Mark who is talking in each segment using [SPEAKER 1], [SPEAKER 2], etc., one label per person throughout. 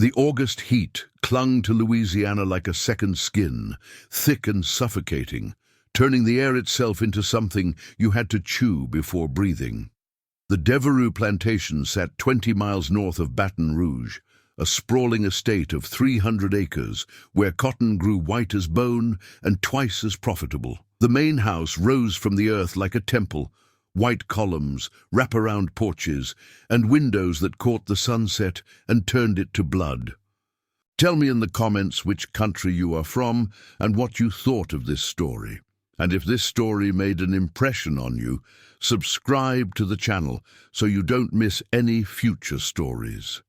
[SPEAKER 1] The August heat clung to Louisiana like a second skin, thick and suffocating, turning the air itself into something you had to chew before breathing. The Devereux Plantation sat 20 miles north of Baton Rouge, a sprawling estate of 300 acres where cotton grew white as bone and twice as profitable. The main house rose from the earth like a temple, white columns, wraparound porches, and windows that caught the sunset and turned it to blood. Tell me in the comments which country you are from and what you thought of this story. And if this story made an impression on you, subscribe to the channel so you don't miss any future stories.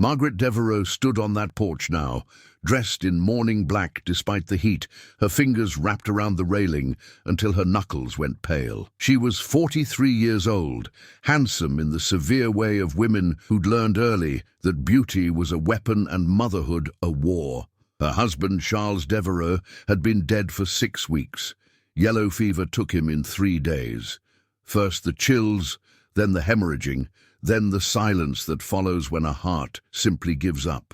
[SPEAKER 1] Margaret Devereux stood on that porch now, dressed in mourning black despite the heat, her fingers wrapped around the railing until her knuckles went pale. She was 43 years old, handsome in the severe way of women who'd learned early that beauty was a weapon and motherhood a war. Her husband, Charles Devereux, had been dead for 6 weeks. Yellow fever took him in 3 days. First the chills, then the hemorrhaging, then the silence that follows when a heart simply gives up.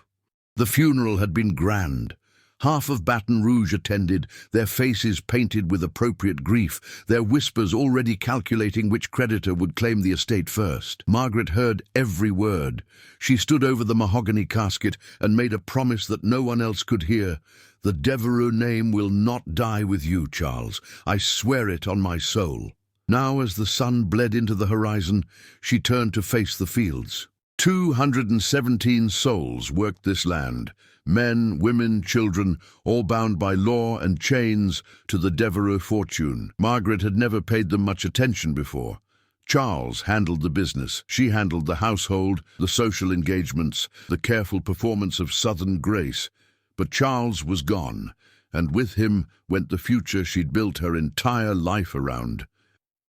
[SPEAKER 1] The funeral had been grand. Half of Baton Rouge attended, their faces painted with appropriate grief, their whispers already calculating which creditor would claim the estate first. Margaret heard every word. She stood over the mahogany casket and made a promise that no one else could hear. "The Devereux name will not die with you, Charles. I swear it on my soul." Now, as the sun bled into the horizon, she turned to face the fields. 217 souls worked this land, men, women, children, all bound by law and chains to the Devereux fortune. Margaret had never paid them much attention before. Charles handled the business. She handled the household, the social engagements, the careful performance of Southern grace. But Charles was gone, and with him went the future she'd built her entire life around.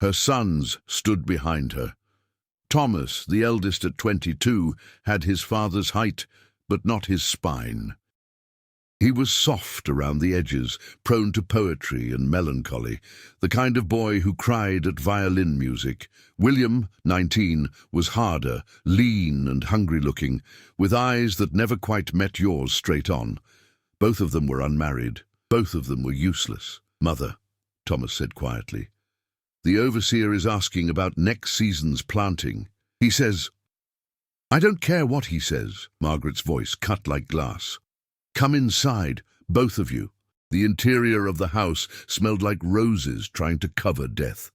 [SPEAKER 1] Her sons stood behind her. Thomas, the eldest at 22, had his father's height, but not his spine. He was soft around the edges, prone to poetry and melancholy, the kind of boy who cried at violin music. William, 19, was harder, lean and hungry-looking, with eyes that never quite met yours straight on. Both of them were unmarried. Both of them were useless. "Mother," Thomas said quietly, "the overseer is asking about next season's planting. He says—" "I don't care what he says," Margaret's voice cut like glass. "Come inside, both of you." The interior of the house smelled like roses trying to cover death.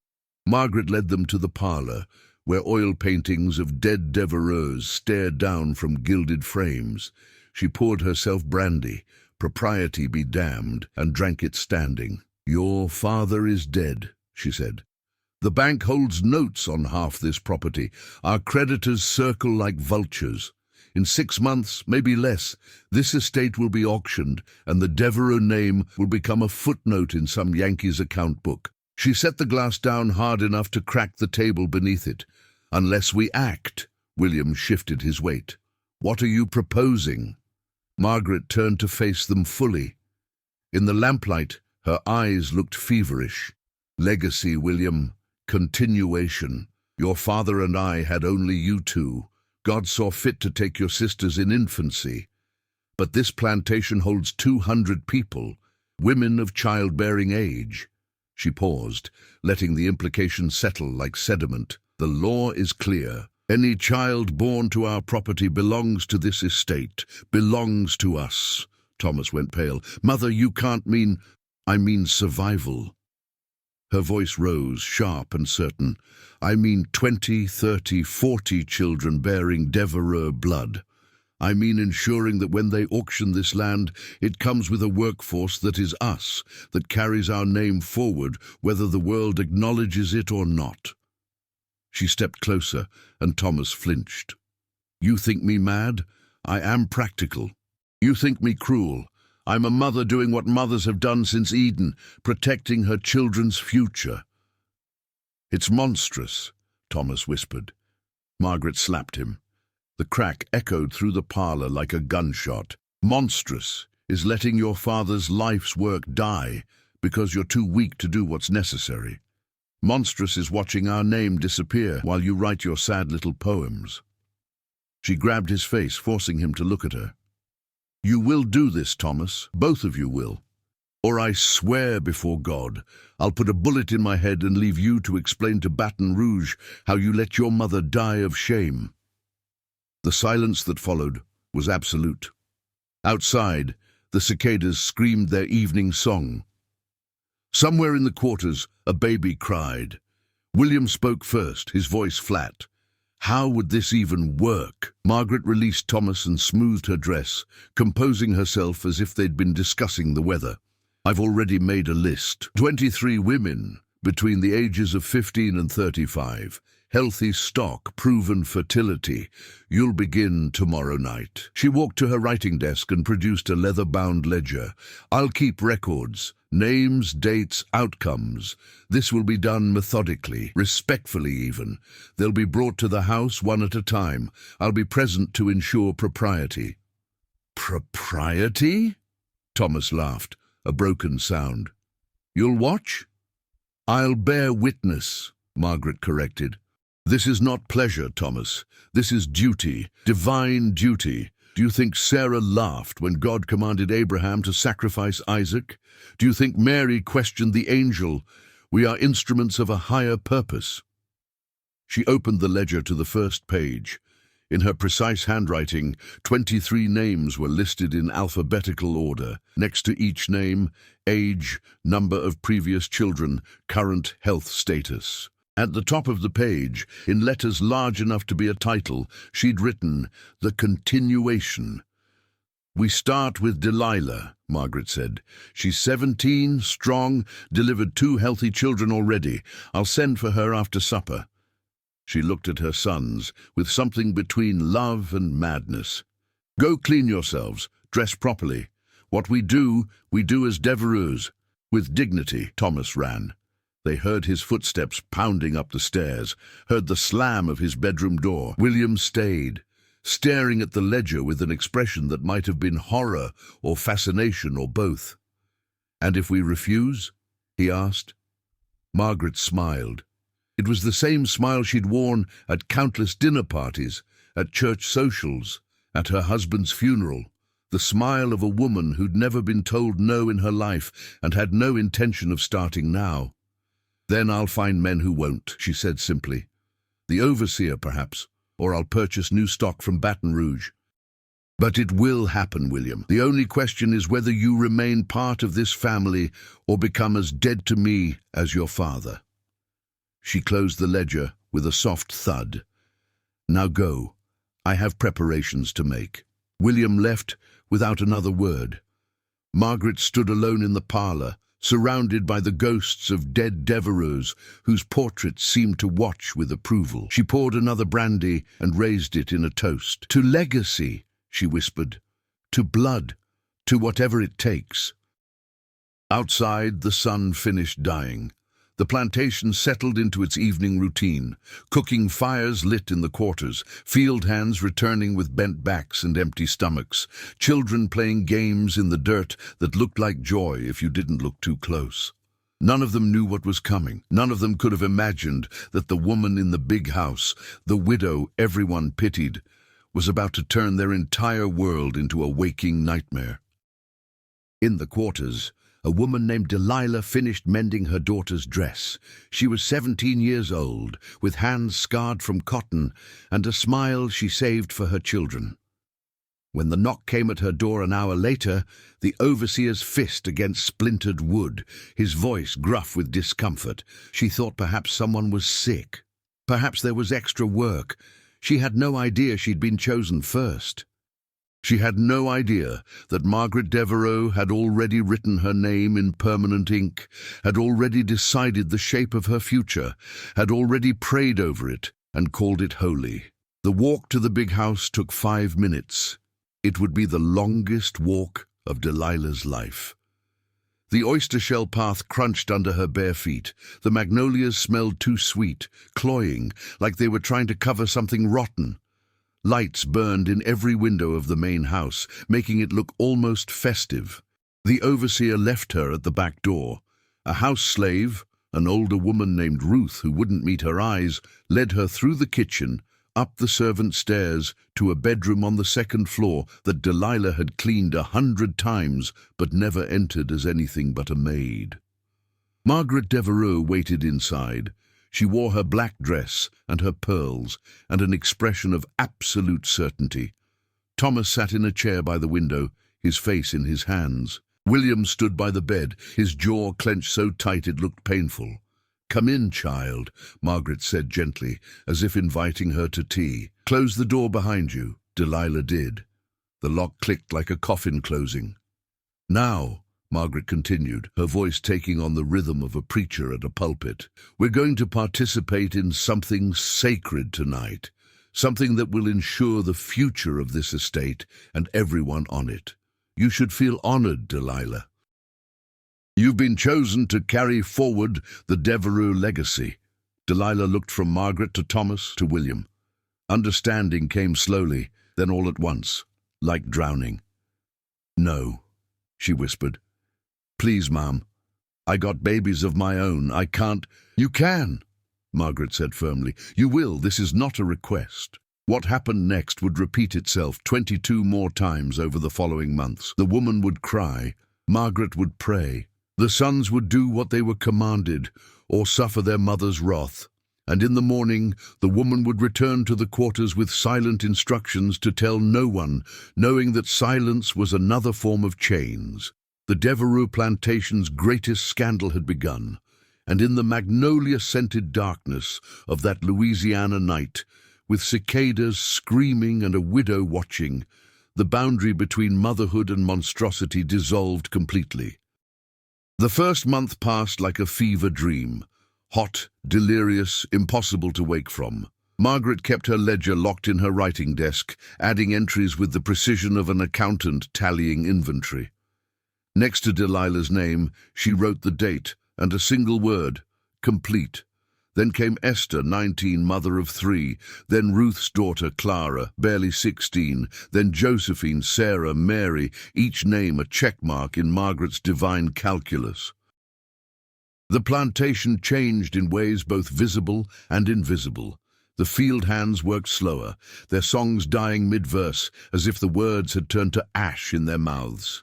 [SPEAKER 1] Margaret led them to the parlor, where oil paintings of dead Devereux stared down from gilded frames. She poured herself brandy, propriety be damned, and drank it standing. "Your father is dead," she said. "The bank holds notes on half this property. Our creditors circle like vultures. In 6 months, maybe less, this estate will be auctioned, and the Devereux name will become a footnote in some Yankee's account book." She set the glass down hard enough to crack the table beneath it. "Unless we act." William shifted his weight. "What are you proposing?" Margaret turned to face them fully. In the lamplight, her eyes looked feverish. "Legacy, William. Continuation. Your father and I had only you two. God saw fit to take your sisters in infancy. But this plantation holds 200 people, women of childbearing age." She paused, letting the implication settle like sediment. "The law is clear. Any child born to our property belongs to this estate, belongs to us." Thomas went pale. "Mother, you can't mean—" "I mean survival." Her voice rose, sharp and certain. "I mean 20, 30, 40 children bearing Devereux blood. I mean ensuring that when they auction this land, it comes with a workforce that is us, that carries our name forward, whether the world acknowledges it or not." She stepped closer, and Thomas flinched. "You think me mad? I am practical. You think me cruel. I'm a mother doing what mothers have done since Eden, protecting her children's future." "It's monstrous," Thomas whispered. Margaret slapped him. The crack echoed through the parlor like a gunshot. "Monstrous is letting your father's life's work die because you're too weak to do what's necessary. Monstrous is watching our name disappear while you write your sad little poems." She grabbed his face, forcing him to look at her. "You will do this, Thomas. Both of you will. Or I swear before God, I'll put a bullet in my head and leave you to explain to Baton Rouge how you let your mother die of shame." The silence that followed was absolute. Outside, the cicadas screamed their evening song. Somewhere in the quarters, a baby cried. William spoke first, his voice flat. How would this even work? Margaret released Thomas and smoothed her dress, composing herself as if they'd been discussing the weather. "I've already made a list. 23 women between the ages of 15 and 35. Healthy stock, proven fertility. You'll begin tomorrow night." She walked to her writing desk and produced a leather-bound ledger. "I'll keep records. Names, dates, outcomes. This will be done methodically, respectfully even. They'll be brought to the house one at a time. I'll be present to ensure propriety." "Propriety?" Thomas laughed, a broken sound. "You'll watch?" "I'll bear witness," Margaret corrected. "This is not pleasure, Thomas. This is duty, divine duty. Do you think Sarah laughed when God commanded Abraham to sacrifice Isaac? Do you think Mary questioned the angel? We are instruments of a higher purpose." She opened the ledger to the first page. In her precise handwriting, 23 names were listed in alphabetical order. Next to each name, age, number of previous children, current health status. At the top of the page, in letters large enough to be a title, she'd written, "The Continuation." "We start with Delilah," Margaret said. "She's 17, strong, delivered 2 healthy children already. I'll send for her after supper." She looked at her sons, with something between love and madness. "Go clean yourselves, dress properly. What we do as Devereux." With dignity, Thomas ran. They heard his footsteps pounding up the stairs, heard the slam of his bedroom door. William stayed, staring at the ledger with an expression that might have been horror or fascination or both. "And if we refuse?" he asked. Margaret smiled. It was the same smile she'd worn at countless dinner parties, at church socials, at her husband's funeral. The smile of a woman who'd never been told no in her life and had no intention of starting now. "Then I'll find men who won't," she said simply. "The overseer, perhaps, or I'll purchase new stock from Baton Rouge. But it will happen, William. The only question is whether you remain part of this family or become as dead to me as your father." She closed the ledger with a soft thud. "Now go. I have preparations to make." William left without another word. Margaret stood alone in the parlor, surrounded by the ghosts of dead Devereux, whose portraits seemed to watch with approval. She poured another brandy and raised it in a toast. "To legacy," she whispered. "To blood. To whatever it takes." Outside, the sun finished dying. The plantation settled into its evening routine, cooking fires lit in the quarters, field hands returning with bent backs and empty stomachs, children playing games in the dirt that looked like joy if you didn't look too close. None of them knew what was coming. None of them could have imagined that the woman in the big house, the widow everyone pitied, was about to turn their entire world into a waking nightmare. In the quarters, a woman named Delilah finished mending her daughter's dress. She was 17 years old, with hands scarred from cotton and a smile she saved for her children. When the knock came at her door an hour later, the overseer's fist against splintered wood, his voice gruff with discomfort, she thought perhaps someone was sick. Perhaps there was extra work. She had no idea she'd been chosen first. She had no idea that Margaret Devereux had already written her name in permanent ink, had already decided the shape of her future, had already prayed over it and called it holy. The walk to the big house took 5 minutes. It would be the longest walk of Delilah's life. The oyster shell path crunched under her bare feet. The magnolias smelled too sweet, cloying, like they were trying to cover something rotten. Lights burned in every window of the main house, making it look almost festive. The overseer left her at the back door. A house slave, an older woman named Ruth who wouldn't meet her eyes, led her through the kitchen, up the servant stairs to a bedroom on the second floor that Delilah had cleaned 100 times but never entered as anything but a maid. Margaret Devereux waited inside. She wore her black dress and her pearls and an expression of absolute certainty. Thomas sat in a chair by the window, his face in his hands. William stood by the bed, his jaw clenched so tight it looked painful. "Come in, child," Margaret said gently, as if inviting her to tea. "Close the door behind you." Delilah did. The lock clicked like a coffin closing. "Now," Margaret continued, her voice taking on the rhythm of a preacher at a pulpit, "we're going to participate in something sacred tonight, something that will ensure the future of this estate and everyone on it. You should feel honored, Delilah. You've been chosen to carry forward the Devereux legacy." Delilah looked from Margaret to Thomas to William. Understanding came slowly, then all at once, like drowning. "No," she whispered. "Please, Mom. I got babies of my own. I can't—" "You can," Margaret said firmly. "You will. This is not a request." What happened next would repeat itself 22 more times over the following months. The woman would cry. Margaret would pray. The sons would do what they were commanded, or suffer their mother's wrath. And in the morning, the woman would return to the quarters with silent instructions to tell no one, knowing that silence was another form of chains. The Devereux plantation's greatest scandal had begun, and in the magnolia-scented darkness of that Louisiana night, with cicadas screaming and a widow watching, the boundary between motherhood and monstrosity dissolved completely. The first month passed like a fever dream, hot, delirious, impossible to wake from. Margaret kept her ledger locked in her writing desk, adding entries with the precision of an accountant tallying inventory. Next to Delilah's name, she wrote the date and a single word, complete. Then came Esther, 19, mother of 3, then Ruth's daughter, Clara, barely 16, then Josephine, Sarah, Mary, each name a checkmark in Margaret's divine calculus. The plantation changed in ways both visible and invisible. The field hands worked slower, their songs dying mid-verse, as if the words had turned to ash in their mouths.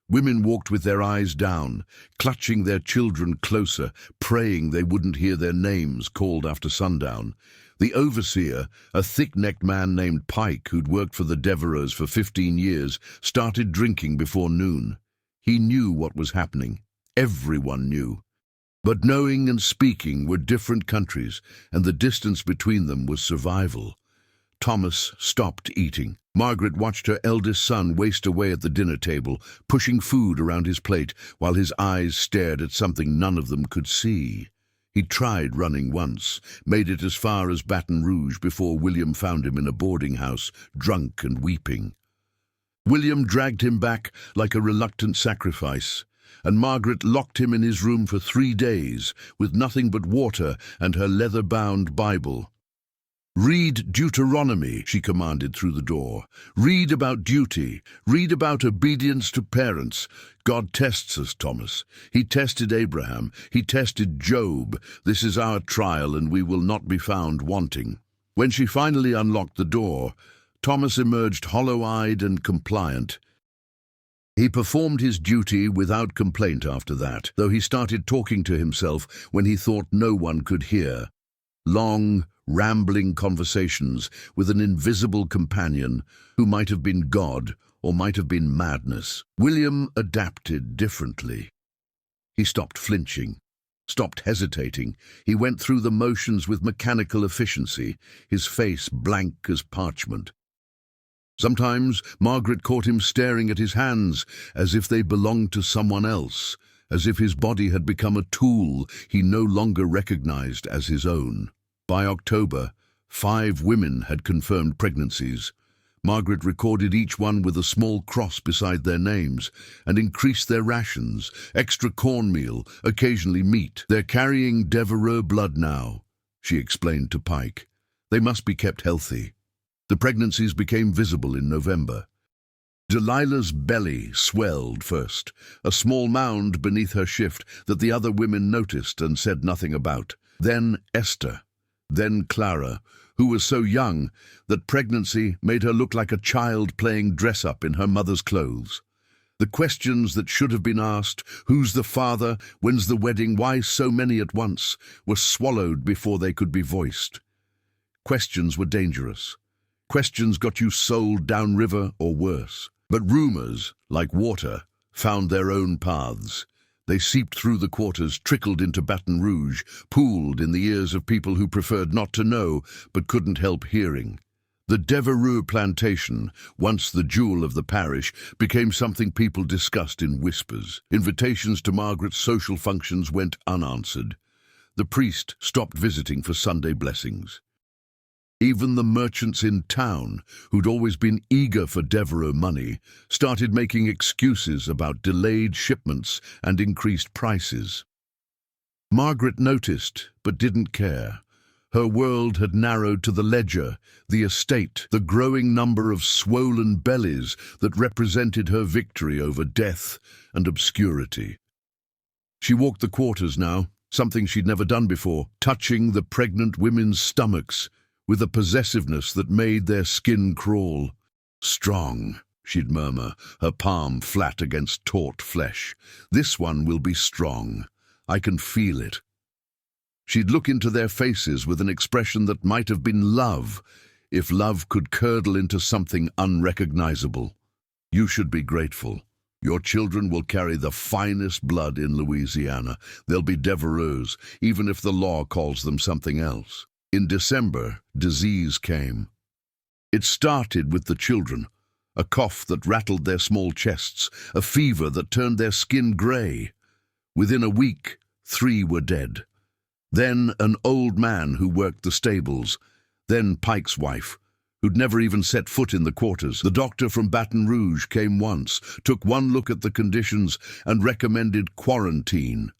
[SPEAKER 1] Women walked with their eyes down, clutching their children closer, praying they wouldn't hear their names called after sundown. The overseer, a thick-necked man named Pike, who'd worked for the Devereux for 15 years, started drinking before noon. He knew what was happening. Everyone knew. But knowing and speaking were different countries, and the distance between them was survival. Thomas stopped eating. Margaret watched her eldest son waste away at the dinner table, pushing food around his plate while his eyes stared at something none of them could see. He tried running once, made it as far as Baton Rouge before William found him in a boarding house, drunk and weeping. William dragged him back like a reluctant sacrifice, and Margaret locked him in his room for 3 days, with nothing but water and her leather-bound Bible. "Read Deuteronomy," she commanded through the door. "Read about duty. Read about obedience to parents. God tests us, Thomas. He tested Abraham. He tested Job. This is our trial, and we will not be found wanting." When she finally unlocked the door, Thomas emerged hollow-eyed and compliant. He performed his duty without complaint after that, though he started talking to himself when he thought no one could hear. Long, rambling conversations with an invisible companion who might have been God or might have been madness. William adapted differently. He stopped flinching, stopped hesitating. He went through the motions with mechanical efficiency, his face blank as parchment. Sometimes Margaret caught him staring at his hands as if they belonged to someone else, as if his body had become a tool he no longer recognized as his own. By October, 5 women had confirmed pregnancies. Margaret recorded each one with a small cross beside their names and increased their rations, extra cornmeal, occasionally meat. "They're carrying Devereux blood now," she explained to Pike. "They must be kept healthy." The pregnancies became visible in November. Delilah's belly swelled first, a small mound beneath her shift that the other women noticed and said nothing about. Then Esther. Then Clara, who was so young that pregnancy made her look like a child playing dress-up in her mother's clothes. The questions that should have been asked, who's the father, when's the wedding, why so many at once, were swallowed before they could be voiced. Questions were dangerous. Questions got you sold downriver or worse. But rumors, like water, found their own paths. They seeped through the quarters, trickled into Baton Rouge, pooled in the ears of people who preferred not to know but couldn't help hearing. The Devereux Plantation, once the jewel of the parish, became something people discussed in whispers. Invitations to Margaret's social functions went unanswered. The priest stopped visiting for Sunday blessings. Even the merchants in town, who'd always been eager for Devereux money, started making excuses about delayed shipments and increased prices. Margaret noticed, but didn't care. Her world had narrowed to the ledger, the estate, the growing number of swollen bellies that represented her victory over death and obscurity. She walked the quarters now, something she'd never done before, touching the pregnant women's stomachs, with a possessiveness that made their skin crawl. "Strong," she'd murmur, her palm flat against taut flesh. "This one will be strong. I can feel it." She'd look into their faces with an expression that might have been love, if love could curdle into something unrecognizable. "You should be grateful. Your children will carry the finest blood in Louisiana. They'll be Devereux, even if the law calls them something else." In December, disease came. It started with the children, a cough that rattled their small chests, a fever that turned their skin grey. Within a week, 3 were dead. Then an old man who worked the stables. Then Pike's wife, who'd never even set foot in the quarters. The doctor from Baton Rouge came once, took one look at the conditions, and recommended quarantine.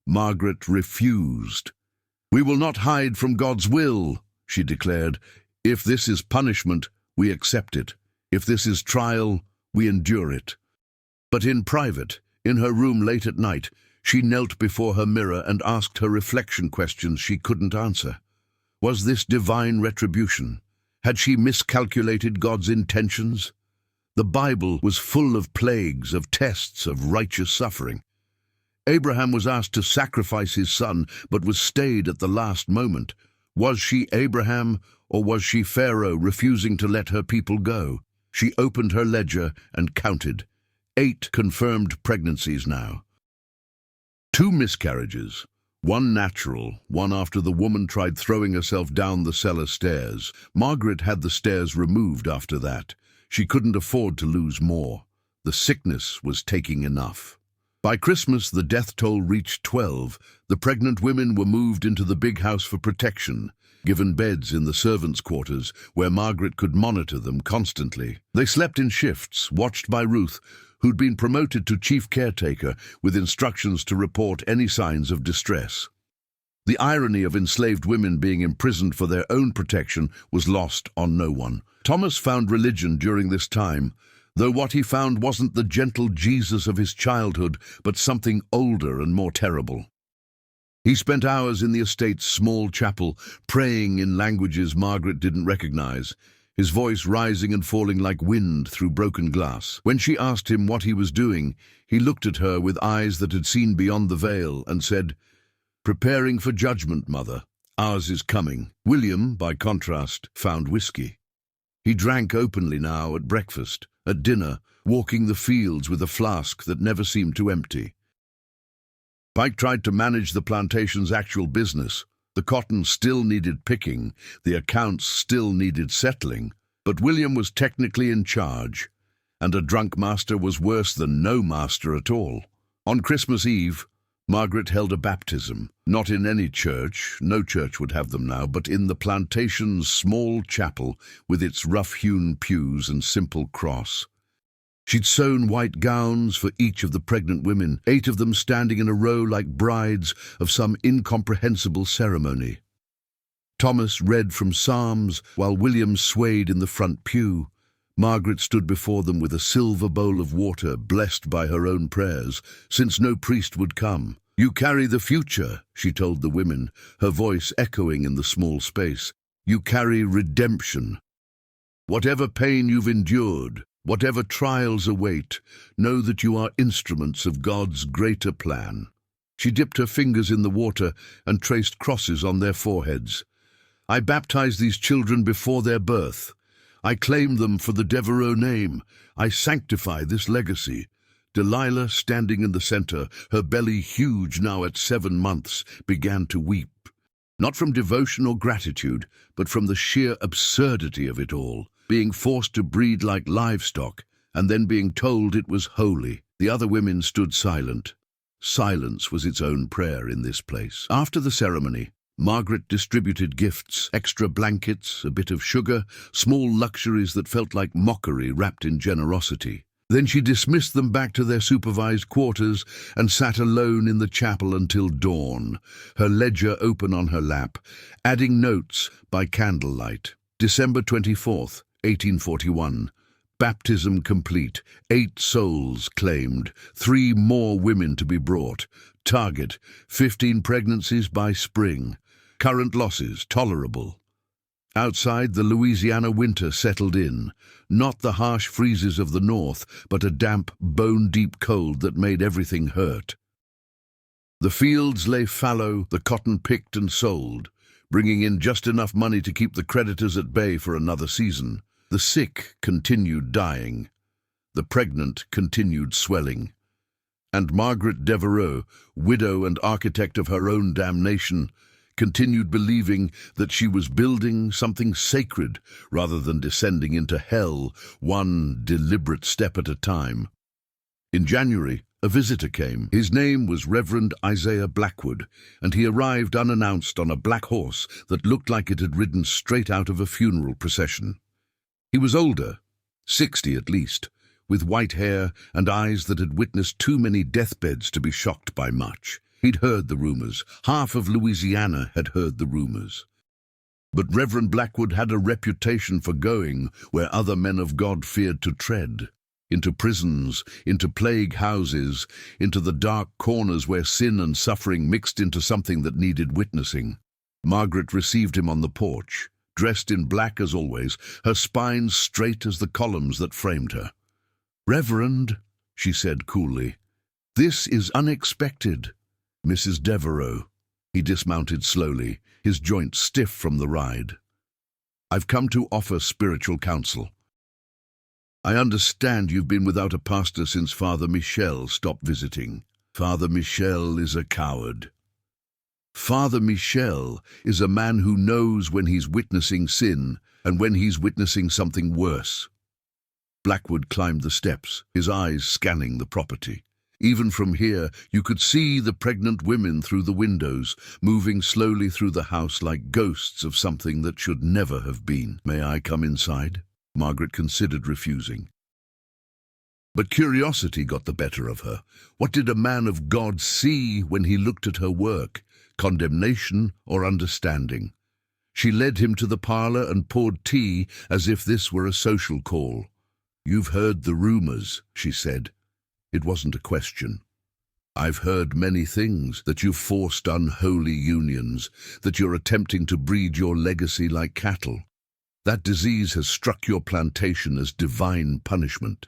[SPEAKER 1] Margaret refused. "We will not hide from God's will," she declared. "If this is punishment, we accept it. If this is trial, we endure it." But in private, in her room late at night, she knelt before her mirror and asked her reflection questions she couldn't answer. Was this divine retribution? Had she miscalculated God's intentions? The Bible was full of plagues, of tests, of righteous suffering. Abraham was asked to sacrifice his son, but was stayed at the last moment. Was she Abraham, or was she Pharaoh refusing to let her people go? She opened her ledger and counted. 8 confirmed pregnancies now. 2 miscarriages, 1 natural, 1 after the woman tried throwing herself down the cellar stairs. Margaret had the stairs removed after that. She couldn't afford to lose more. The sickness was taking enough. By Christmas, the death toll reached 12. The pregnant women were moved into the big house for protection, given beds in the servants' quarters, where Margaret could monitor them constantly. They slept in shifts, watched by Ruth, who'd been promoted to chief caretaker, with instructions to report any signs of distress. The irony of enslaved women being imprisoned for their own protection was lost on no one. Thomas found religion during this time, though what he found wasn't the gentle Jesus of his childhood, but something older and more terrible. He spent hours in the estate's small chapel, praying in languages Margaret didn't recognize, his voice rising and falling like wind through broken glass. When she asked him what he was doing, he looked at her with eyes that had seen beyond the veil and said, "Preparing for judgment, mother. Ours is coming." William, by contrast, found whiskey. He drank openly now at breakfast, at dinner, walking the fields with a flask that never seemed to empty. Pike tried to manage the plantation's actual business. The cotton still needed picking, the accounts still needed settling, but William was technically in charge, and a drunk master was worse than no master at all. On Christmas Eve, Margaret held a baptism, not in any church, no church would have them now, but in the plantation's small chapel with its rough-hewn pews and simple cross. She'd sewn white gowns for each of the pregnant women, 8 of them standing in a row like brides of some incomprehensible ceremony. Thomas read from Psalms while William swayed in the front pew. Margaret stood before them with a silver bowl of water, blessed by her own prayers, since no priest would come. "You carry the future," she told the women, her voice echoing in the small space. "You carry redemption. Whatever pain you've endured, whatever trials await, know that you are instruments of God's greater plan." She dipped her fingers in the water and traced crosses on their foreheads. "I baptize these children before their birth. I claim them for the Devereux name. I sanctify this legacy." Delilah, standing in the center, her belly huge now at 7 months, began to weep. Not from devotion or gratitude, but from the sheer absurdity of it all, being forced to breed like livestock, and then being told it was holy. The other women stood silent. Silence was its own prayer in this place. After the ceremony, Margaret distributed gifts, extra blankets, a bit of sugar, small luxuries that felt like mockery wrapped in generosity. Then she dismissed them back to their supervised quarters and sat alone in the chapel until dawn, her ledger open on her lap, adding notes by candlelight. December 24th, 1841. Baptism complete. 8 souls claimed. 3 more women to be brought. Target, 15 pregnancies by spring. Current losses, tolerable. Outside, the Louisiana winter settled in. Not the harsh freezes of the north, but a damp, bone-deep cold that made everything hurt. The fields lay fallow, the cotton picked and sold, bringing in just enough money to keep the creditors at bay for another season. The sick continued dying. The pregnant continued swelling. And Margaret Devereux, widow and architect of her own damnation, continued believing that she was building something sacred rather than descending into hell, one deliberate step at a time. In January, a visitor came. His name was Reverend Isaiah Blackwood, and he arrived unannounced on a black horse that looked like it had ridden straight out of a funeral procession. He was older, 60 at least, with white hair and eyes that had witnessed too many deathbeds to be shocked by much. He'd heard the rumors. Half of Louisiana had heard the rumors. But Reverend Blackwood had a reputation for going where other men of God feared to tread. Into prisons, into plague houses, into the dark corners where sin and suffering mixed into something that needed witnessing. Margaret received him on the porch, dressed in black as always, her spine straight as the columns that framed her. "Reverend," she said coolly, "this is unexpected." "Mrs. Devereux." He dismounted slowly, his joints stiff from the ride. "I've come to offer spiritual counsel. I understand you've been without a pastor since Father Michel stopped visiting. Father Michel is a coward. Father Michel is a man who knows when he's witnessing sin and when he's witnessing something worse." Blackwood climbed the steps, his eyes scanning the property. Even from here, you could see the pregnant women through the windows, moving slowly through the house like ghosts of something that should never have been. "May I come inside?" Margaret considered refusing. But curiosity got the better of her. What did a man of God see when he looked at her work? Condemnation or understanding? She led him to the parlor and poured tea as if this were a social call. "You've heard the rumors," she said. It wasn't a question. "I've heard many things, that you've forced unholy unions, that you're attempting to breed your legacy like cattle. That disease has struck your plantation as divine punishment."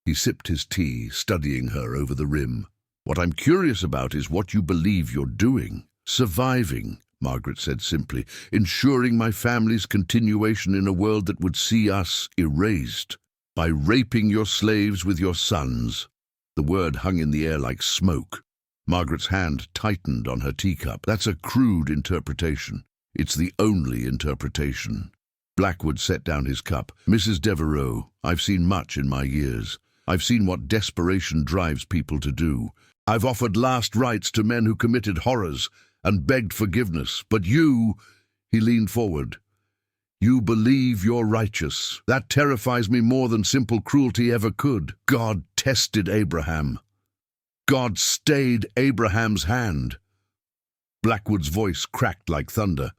[SPEAKER 1] He sipped his tea, studying her over the rim. "What I'm curious about is what you believe you're doing." "Surviving," Margaret said simply, "ensuring my family's continuation in a world that would see us erased. By raping your slaves with your sons." The word hung in the air like smoke. Margaret's hand tightened on her teacup. "That's a crude interpretation. It's the only interpretation." Blackwood set down his cup. "Mrs. Devereux, I've seen much in my years. I've seen what desperation drives people to do. I've offered last rites to men who committed horrors and begged forgiveness. But you," he leaned forward, "you believe you're righteous. That terrifies me more than simple cruelty ever could. God tested Abraham. God stayed Abraham's hand." Blackwood's voice cracked like thunder.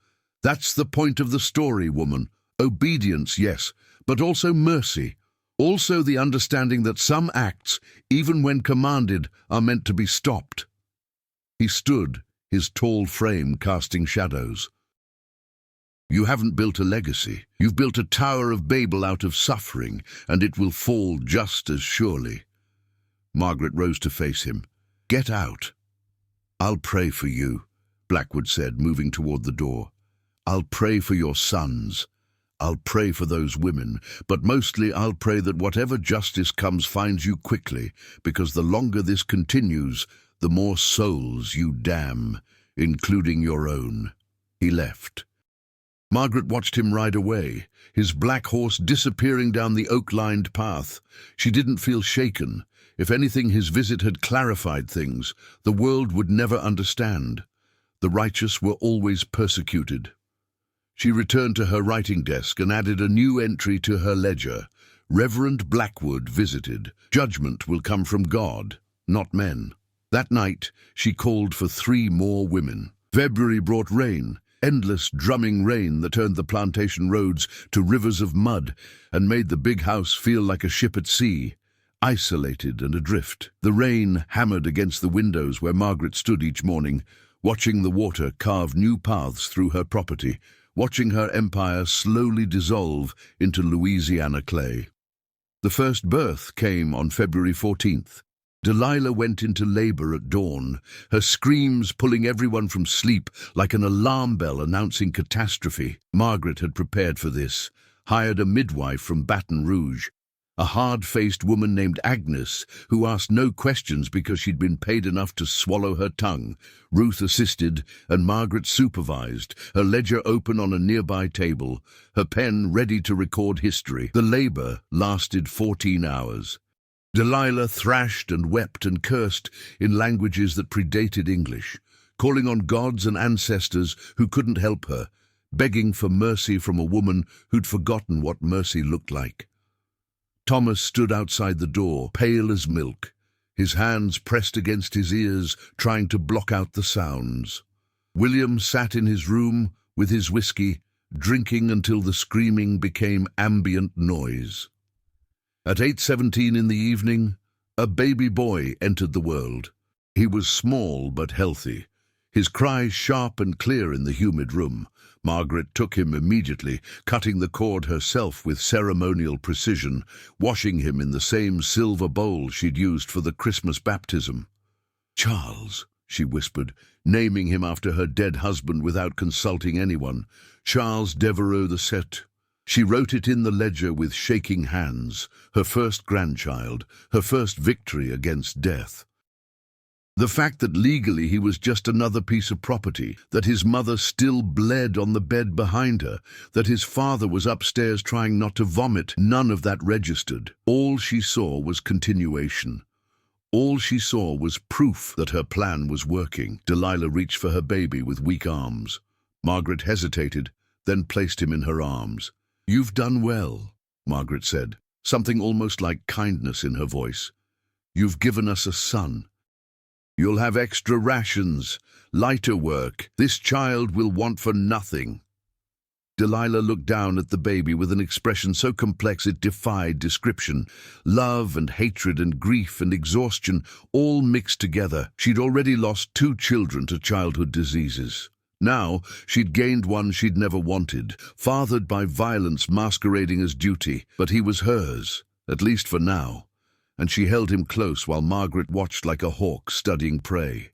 [SPEAKER 1] "That's the point of the story, woman. Obedience, yes, but also mercy. Also the understanding that some acts, even when commanded, are meant to be stopped." He stood, his tall frame casting shadows. You haven't built a legacy. You've built a Tower of Babel out of suffering, and it will fall just as surely. Margaret rose to face him. Get out. I'll pray for you, Blackwood said, moving toward the door. I'll pray for your sons. I'll pray for those women, but mostly I'll pray that whatever justice comes finds you quickly, because the longer this continues, the more souls you damn, including your own. He left. Margaret watched him ride away, his black horse disappearing down the oak-lined path. She didn't feel shaken. If anything, his visit had clarified things. The world would never understand. The righteous were always persecuted. She returned to her writing desk and added a new entry to her ledger. Reverend Blackwood visited. Judgment will come from God, not men. That night, she called for 3 more women. February brought rain, endless drumming rain that turned the plantation roads to rivers of mud and made the big house feel like a ship at sea, isolated and adrift. The rain hammered against the windows where Margaret stood each morning, watching the water carve new paths through her property, watching her empire slowly dissolve into Louisiana clay. The first birth came on February 14th. Delilah went into labor at dawn, her screams pulling everyone from sleep like an alarm bell announcing catastrophe. Margaret had prepared for this, hired a midwife from Baton Rouge, a hard-faced woman named Agnes, who asked no questions because she'd been paid enough to swallow her tongue. Ruth assisted, and Margaret supervised, her ledger open on a nearby table, her pen ready to record history. The labor lasted 14 hours. Delilah thrashed and wept and cursed in languages that predated English, calling on gods and ancestors who couldn't help her, begging for mercy from a woman who'd forgotten what mercy looked like. Thomas stood outside the door, pale as milk, his hands pressed against his ears, trying to block out the sounds. William sat in his room with his whiskey, drinking until the screaming became ambient noise. At 8:17 in the evening, a baby boy entered the world. He was small but healthy, his cries sharp and clear in the humid room. Margaret took him immediately, cutting the cord herself with ceremonial precision, washing him in the same silver bowl she'd used for the Christmas baptism. Charles, she whispered, naming him after her dead husband without consulting anyone. Charles Devereux II. She wrote it in the ledger with shaking hands, her first grandchild, her first victory against death. The fact that legally he was just another piece of property, that his mother still bled on the bed behind her, that his father was upstairs trying not to vomit, none of that registered. All she saw was continuation. All she saw was proof that her plan was working. Delilah reached for her baby with weak arms. Margaret hesitated, then placed him in her arms. "You've done well," Margaret said, something almost like kindness in her voice. "You've given us a son. You'll have extra rations, lighter work. This child will want for nothing." Delilah looked down at the baby with an expression so complex it defied description. Love and hatred and grief and exhaustion all mixed together. She'd already lost 2 children to childhood diseases. Now she'd gained one she'd never wanted, fathered by violence masquerading as duty. But he was hers, at least for now, and she held him close while Margaret watched like a hawk studying prey.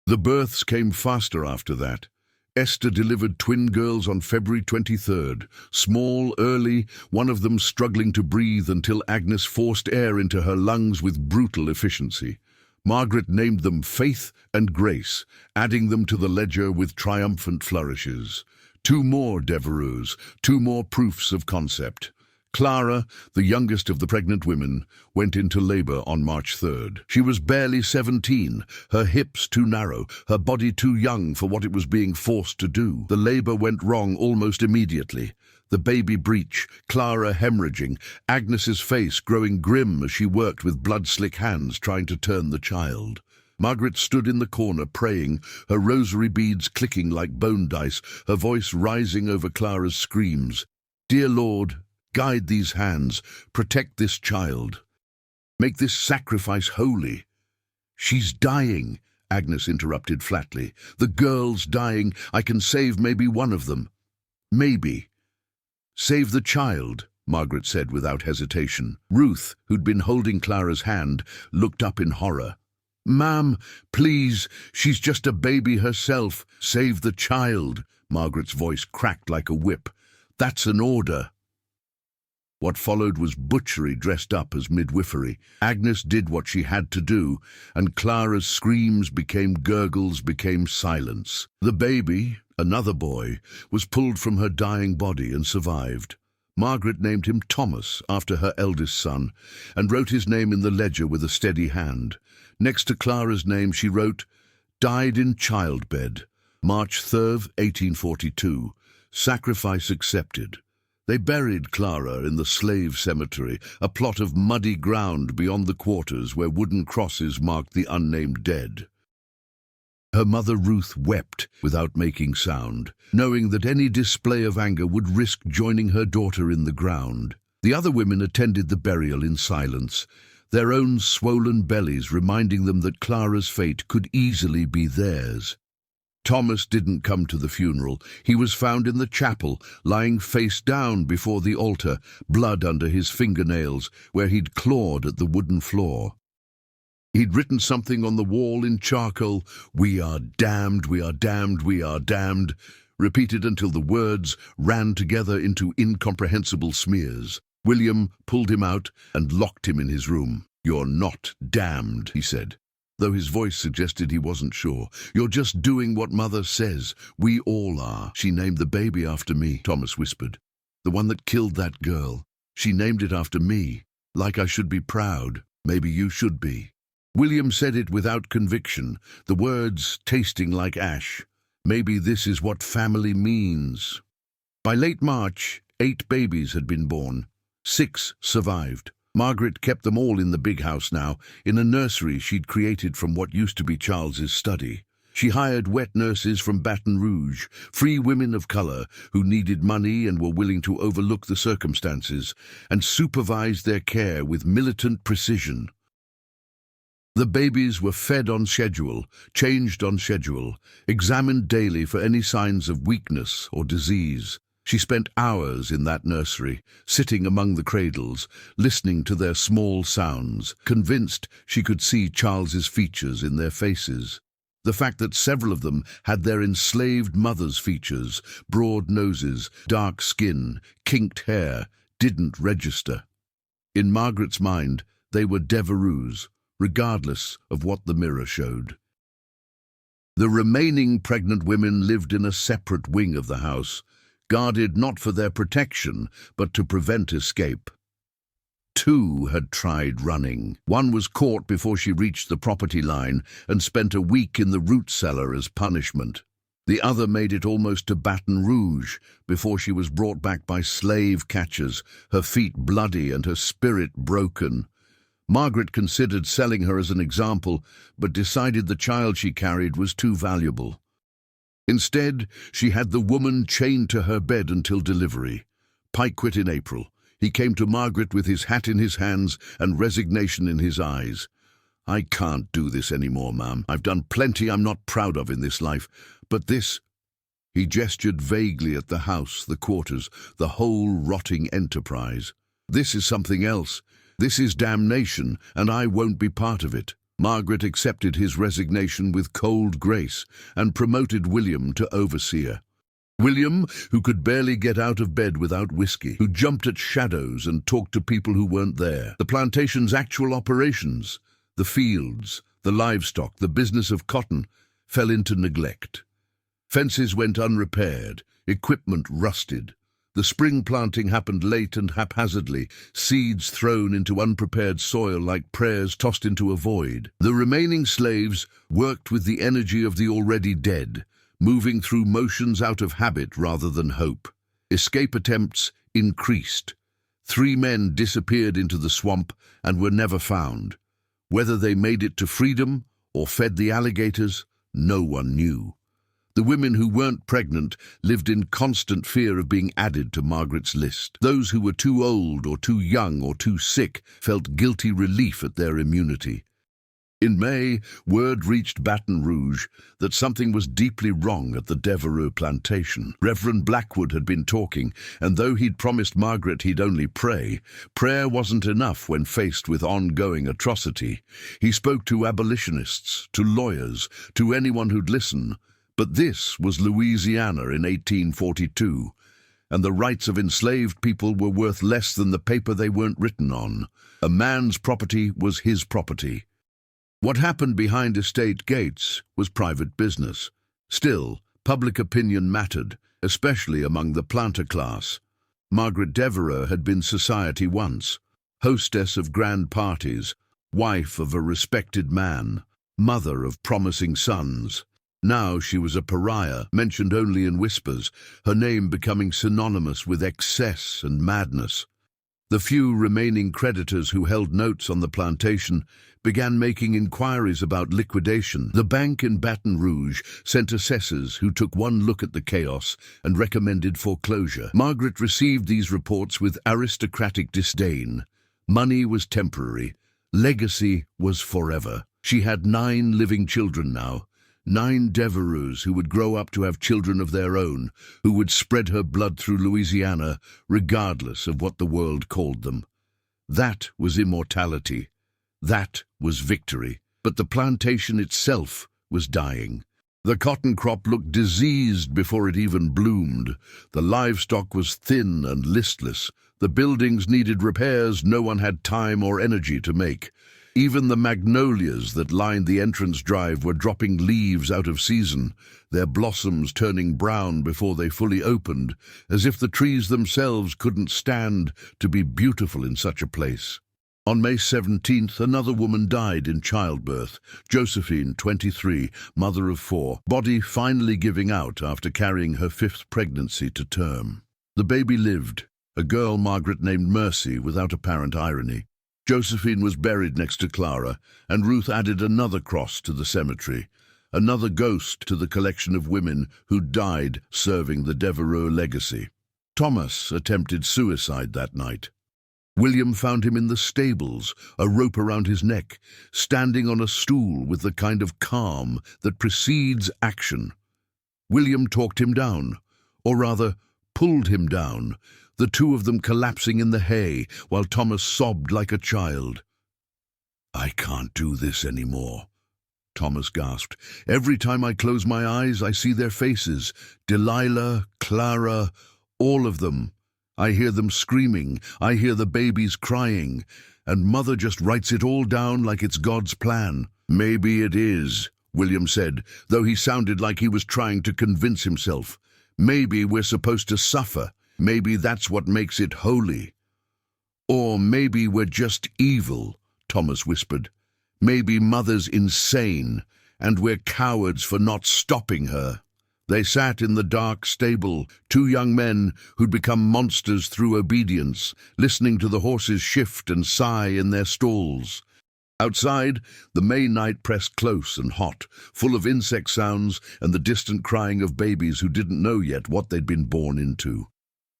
[SPEAKER 1] The births came faster after that. Esther delivered twin girls on February 23rd, small, early, one of them struggling to breathe until Agnes forced air into her lungs with brutal efficiency. Margaret named them Faith and Grace, adding them to the ledger with triumphant flourishes. 2 more Devereux, 2 more proofs of concept. Clara, the youngest of the pregnant women, went into labor on March 3rd. She was barely 17, her hips too narrow, her body too young for what it was being forced to do. The labor went wrong almost immediately. The baby breech, Clara hemorrhaging, Agnes's face growing grim as she worked with blood-slick hands trying to turn the child. Margaret stood in the corner praying, her rosary beads clicking like bone dice, her voice rising over Clara's screams. "Dear Lord, guide these hands, protect this child. Make this sacrifice holy. She's dying, Agnes interrupted flatly. "The girl's dying. I can save maybe one of them. Maybe." "Save the child," Margaret said without hesitation. Ruth, who'd been holding Clara's hand, looked up in horror. "Ma'am, please, she's just a baby herself. Save the child." Margaret's voice cracked like a whip. "That's an order." What followed was butchery dressed up as midwifery. Agnes did what she had to do, and Clara's screams became gurgles, became silence. The baby, another boy, was pulled from her dying body and survived. Margaret named him Thomas after her eldest son, and wrote his name in the ledger with a steady hand. Next to Clara's name she wrote, "Died in childbed, March 3rd, 1842. Sacrifice accepted." They buried Clara in the slave cemetery, a plot of muddy ground beyond the quarters where wooden crosses marked the unnamed dead. Her mother Ruth wept without making sound, knowing that any display of anger would risk joining her daughter in the ground. The other women attended the burial in silence, their own swollen bellies reminding them that Clara's fate could easily be theirs. Thomas didn't come to the funeral. He was found in the chapel, lying face down before the altar, blood under his fingernails, where he'd clawed at the wooden floor. He'd written something on the wall in charcoal, "We are damned, we are damned, we are damned," repeated until the words ran together into incomprehensible smears. William pulled him out and locked him in his room. "You're not damned," he said, though his voice suggested he wasn't sure. "You're just doing what Mother says. We all are." "She named the baby after me," Thomas whispered. "The one that killed that girl. She named it after me, like I should be proud. Maybe you should be." William said it without conviction, the words tasting like ash. Maybe this is what family means. By late March, 8 babies had been born. 6 survived. Margaret kept them all in the big house now, in a nursery she'd created from what used to be Charles's study. She hired wet nurses from Baton Rouge, free women of color who needed money and were willing to overlook the circumstances, and supervised their care with militant precision. The babies were fed on schedule, changed on schedule, examined daily for any signs of weakness or disease. She spent hours in that nursery, sitting among the cradles, listening to their small sounds, convinced she could see Charles's features in their faces. The fact that several of them had their enslaved mother's features, broad noses, dark skin, kinked hair, didn't register. In Margaret's mind, they were Devereux, regardless of what the mirror showed. The remaining pregnant women lived in a separate wing of the house, guarded not for their protection, but to prevent escape. 2 had tried running. One was caught before she reached the property line and spent a week in the root cellar as punishment. The other made it almost to Baton Rouge before she was brought back by slave catchers, her feet bloody and her spirit broken. Margaret considered selling her as an example, but decided the child she carried was too valuable. Instead, she had the woman chained to her bed until delivery. Pike quit in April. He came to Margaret with his hat in his hands and resignation in his eyes. "I can't do this anymore, ma'am. I've done plenty I'm not proud of in this life, but this—" He gestured vaguely at the house, the quarters, the whole rotting enterprise. "This is something else. This is damnation, and I won't be part of it." Margaret accepted his resignation with cold grace and promoted William to overseer. William, who could barely get out of bed without whiskey, who jumped at shadows and talked to people who weren't there. The plantation's actual operations, the fields, the livestock, the business of cotton, fell into neglect. Fences went unrepaired, equipment rusted. The spring planting happened late and haphazardly, seeds thrown into unprepared soil like prayers tossed into a void. The remaining slaves worked with the energy of the already dead, moving through motions out of habit rather than hope. Escape attempts increased. 3 men disappeared into the swamp and were never found. Whether they made it to freedom or fed the alligators, no one knew. The women who weren't pregnant lived in constant fear of being added to Margaret's list. Those who were too old or too young or too sick felt guilty relief at their immunity. In May, word reached Baton Rouge that something was deeply wrong at the Devereux plantation. Reverend Blackwood had been talking, and though he'd promised Margaret he'd only pray, prayer wasn't enough when faced with ongoing atrocity. He spoke to abolitionists, to lawyers, to anyone who'd listen. But this was Louisiana in 1842, and the rights of enslaved people were worth less than the paper they weren't written on. A man's property was his property. What happened behind estate gates was private business. Still, public opinion mattered, especially among the planter class. Margaret Devereux had been society once, hostess of grand parties, wife of a respected man, mother of promising sons. Now she was a pariah, mentioned only in whispers, her name becoming synonymous with excess and madness. The few remaining creditors who held notes on the plantation began making inquiries about liquidation. The bank in Baton Rouge sent assessors who took one look at the chaos and recommended foreclosure. Margaret received these reports with aristocratic disdain. Money was temporary. Legacy was forever. She had 9 living children now. 9 Devereux who would grow up to have children of their own, who would spread her blood through Louisiana, regardless of what the world called them. That was immortality. That was victory. But the plantation itself was dying. The cotton crop looked diseased before it even bloomed. The livestock was thin and listless. The buildings needed repairs no one had time or energy to make. Even the magnolias that lined the entrance drive were dropping leaves out of season, their blossoms turning brown before they fully opened, as if the trees themselves couldn't stand to be beautiful in such a place. On May 17th, another woman died in childbirth, Josephine, 23, mother of 4, body finally giving out after carrying her 5th pregnancy to term. The baby lived, a girl Margaret named Mercy without apparent irony. Josephine was buried next to Clara, and Ruth added another cross to the cemetery, another ghost to the collection of women who died serving the Devereux legacy. Thomas attempted suicide that night. William found him in the stables, a rope around his neck, standing on a stool with the kind of calm that precedes action. William talked him down, or rather, pulled him down, the two of them collapsing in the hay while Thomas sobbed like a child. "I can't do this anymore," Thomas gasped. "Every time I close my eyes, I see their faces. Delilah, Clara, all of them. I hear them screaming, I hear the babies crying, and Mother just writes it all down like it's God's plan." "Maybe it is," William said, though he sounded like he was trying to convince himself. "Maybe we're supposed to suffer. Maybe that's what makes it holy." "Or maybe we're just evil," Thomas whispered. "Maybe Mother's insane, and we're cowards for not stopping her." They sat in the dark stable, 2 young men who'd become monsters through obedience, listening to the horses shift and sigh in their stalls. Outside, the May night pressed close and hot, full of insect sounds and the distant crying of babies who didn't know yet what they'd been born into.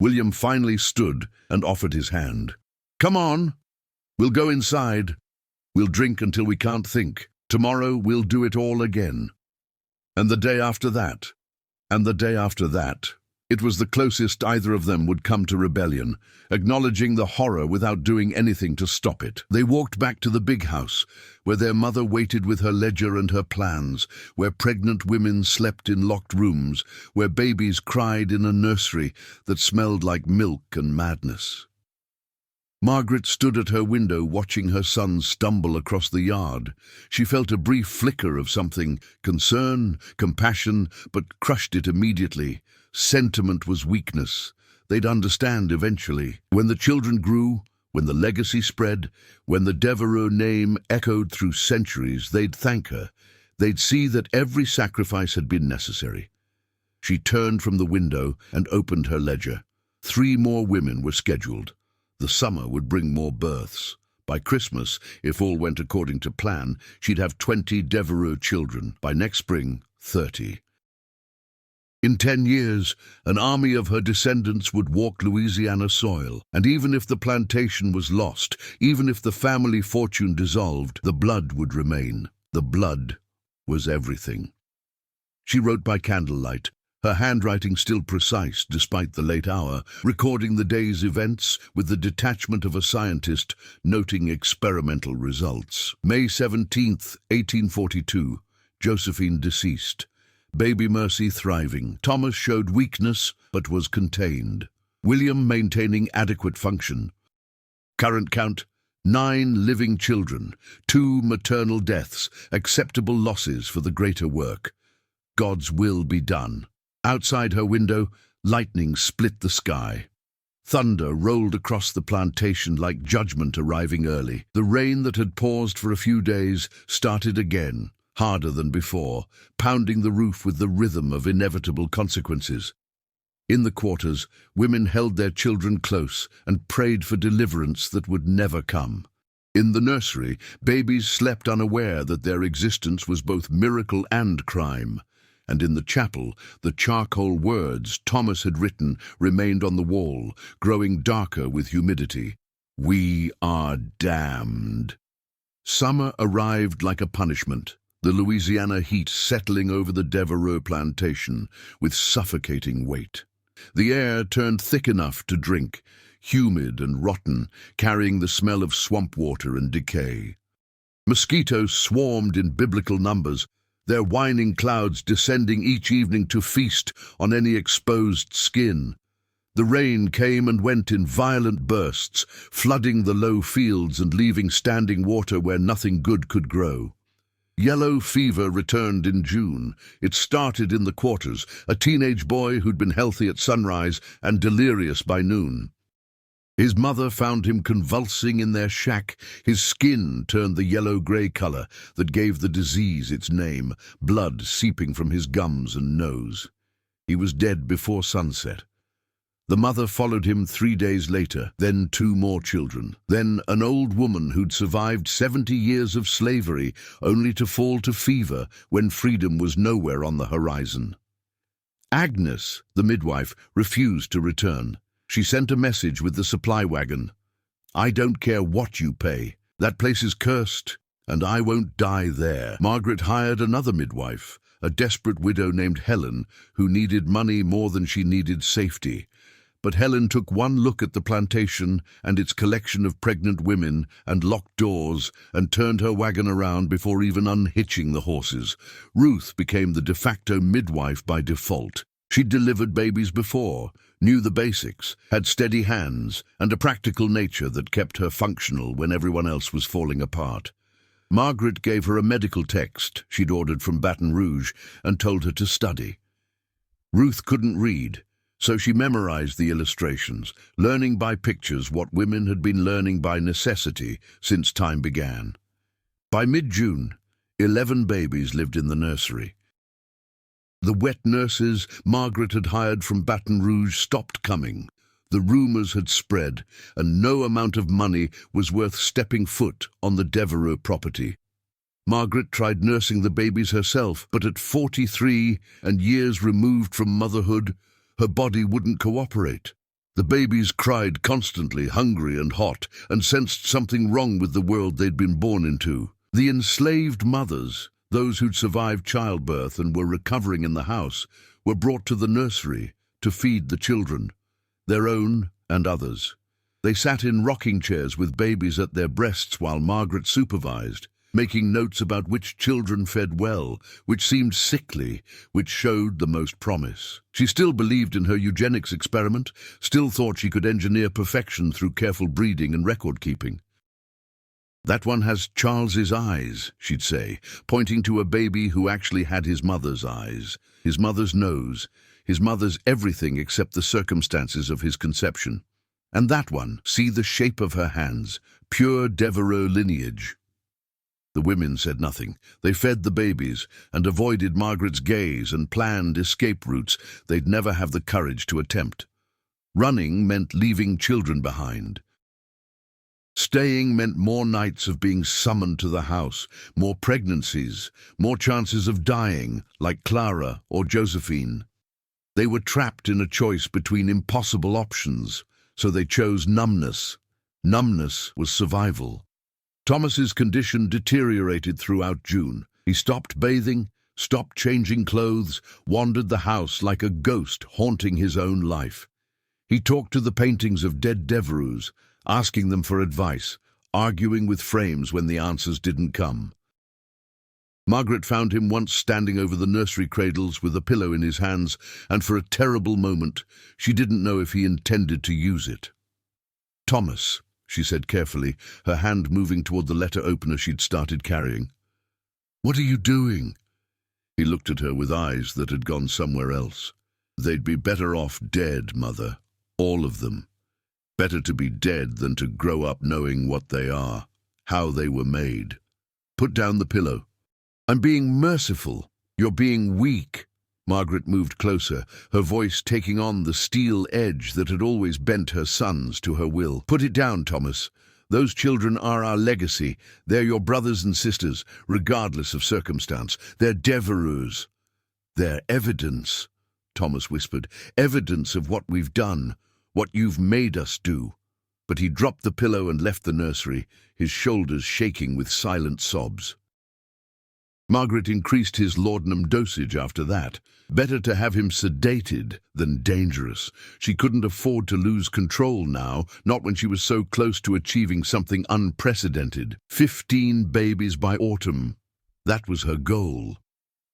[SPEAKER 1] William finally stood and offered his hand. "Come on. We'll go inside. We'll drink until we can't think. Tomorrow we'll do it all again." And the day after that, and the day after that. It was the closest either of them would come to rebellion, acknowledging the horror without doing anything to stop it. They walked back to the big house, where their mother waited with her ledger and her plans, where pregnant women slept in locked rooms, where babies cried in a nursery that smelled like milk and madness. Margaret stood at her window watching her son stumble across the yard. She felt a brief flicker of something, concern, compassion, but crushed it immediately. Sentiment was weakness. They'd understand eventually. When the children grew, when the legacy spread, when the Devereux name echoed through centuries, they'd thank her. They'd see that every sacrifice had been necessary. She turned from the window and opened her ledger. 3 more women were scheduled. The summer would bring more births. By Christmas, if all went according to plan, she'd have 20 Devereux children. By next spring, 30. In 10 years, an army of her descendants would walk Louisiana soil, and even if the plantation was lost, even if the family fortune dissolved, the blood would remain. The blood was everything. She wrote by candlelight, her handwriting still precise despite the late hour, recording the day's events with the detachment of a scientist noting experimental results. May 17th, 1842, Josephine deceased. Baby Mercy thriving. Thomas showed weakness but was contained. William maintaining adequate function. Current count, 9 living children, 2 maternal deaths, acceptable losses for the greater work. God's will be done. Outside her window, lightning split the sky. Thunder rolled across the plantation like judgment arriving early. The rain that had paused for a few days started again, harder than before, pounding the roof with the rhythm of inevitable consequences. In the quarters, women held their children close and prayed for deliverance that would never come. In the nursery, babies slept unaware that their existence was both miracle and crime. And in the chapel, the charcoal words Thomas had written remained on the wall, growing darker with humidity. "We are damned." Summer arrived like a punishment, the Louisiana heat settling over the Devereux plantation with suffocating weight. The air turned thick enough to drink, humid and rotten, carrying the smell of swamp water and decay. Mosquitoes swarmed in biblical numbers, their whining clouds descending each evening to feast on any exposed skin. The rain came and went in violent bursts, flooding the low fields and leaving standing water where nothing good could grow. Yellow fever returned in June. It started in the quarters, a teenage boy who'd been healthy at sunrise and delirious by noon. His mother found him convulsing in their shack. His skin turned the yellow-grey color that gave the disease its name, blood seeping from his gums and nose. He was dead before sunset. The mother followed him 3 days later, then 2 more children, then an old woman who'd survived 70 years of slavery, only to fall to fever when freedom was nowhere on the horizon. Agnes, the midwife, refused to return. She sent a message with the supply wagon. "I don't care what you pay. That place is cursed, and I won't die there." Margaret hired another midwife, a desperate widow named Helen, who needed money more than she needed safety. But Helen took one look at the plantation and its collection of pregnant women and locked doors and turned her wagon around before even unhitching the horses. Ruth became the de facto midwife by default. She'd delivered babies before, knew the basics, had steady hands, and a practical nature that kept her functional when everyone else was falling apart. Margaret gave her a medical text she'd ordered from Baton Rouge and told her to study. Ruth couldn't read, so she memorized the illustrations, learning by pictures what women had been learning by necessity since time began. By mid-June, 11 babies lived in the nursery. The wet nurses Margaret had hired from Baton Rouge stopped coming. The rumors had spread, and no amount of money was worth stepping foot on the Devereux property. Margaret tried nursing the babies herself, but at 43 and years removed from motherhood, her body wouldn't cooperate. The babies cried constantly, hungry and hot, and sensed something wrong with the world they'd been born into. The enslaved mothers, those who'd survived childbirth and were recovering in the house, were brought to the nursery to feed the children, their own and others. They sat in rocking chairs with babies at their breasts while Margaret supervised, making notes about which children fed well, which seemed sickly, which showed the most promise. She still believed in her eugenics experiment, still thought she could engineer perfection through careful breeding and record-keeping. "That one has Charles's eyes," she'd say, pointing to a baby who actually had his mother's eyes, his mother's nose, his mother's everything except the circumstances of his conception. "And that one, see the shape of her hands, pure Devereux lineage." The women said nothing. They fed the babies and avoided Margaret's gaze and planned escape routes they'd never have the courage to attempt. Running meant leaving children behind. Staying meant more nights of being summoned to the house, more pregnancies, more chances of dying, like Clara or Josephine. They were trapped in a choice between impossible options, so they chose numbness. Numbness was survival. Thomas's condition deteriorated throughout June. He stopped bathing, stopped changing clothes, wandered the house like a ghost haunting his own life. He talked to the paintings of dead Devereux, asking them for advice, arguing with frames when the answers didn't come. Margaret found him once standing over the nursery cradles with a pillow in his hands, and for a terrible moment she didn't know if he intended to use it. "Thomas," she said carefully, her hand moving toward the letter opener she'd started carrying. "What are you doing?" He looked at her with eyes that had gone somewhere else. "They'd be better off dead, Mother. All of them. Better to be dead than to grow up knowing what they are, how they were made. Put down the pillow." "I'm being merciful. You're being weak." Margaret moved closer, her voice taking on the steel edge that had always bent her sons to her will. "Put it down, Thomas. Those children are our legacy. They're your brothers and sisters, regardless of circumstance. They're Devereux. They're evidence," Thomas whispered. "Evidence of what we've done, what you've made us do." But he dropped the pillow and left the nursery, his shoulders shaking with silent sobs. Margaret increased his laudanum dosage after that. Better to have him sedated than dangerous. She couldn't afford to lose control now, not when she was so close to achieving something unprecedented. 15 babies by autumn. That was her goal.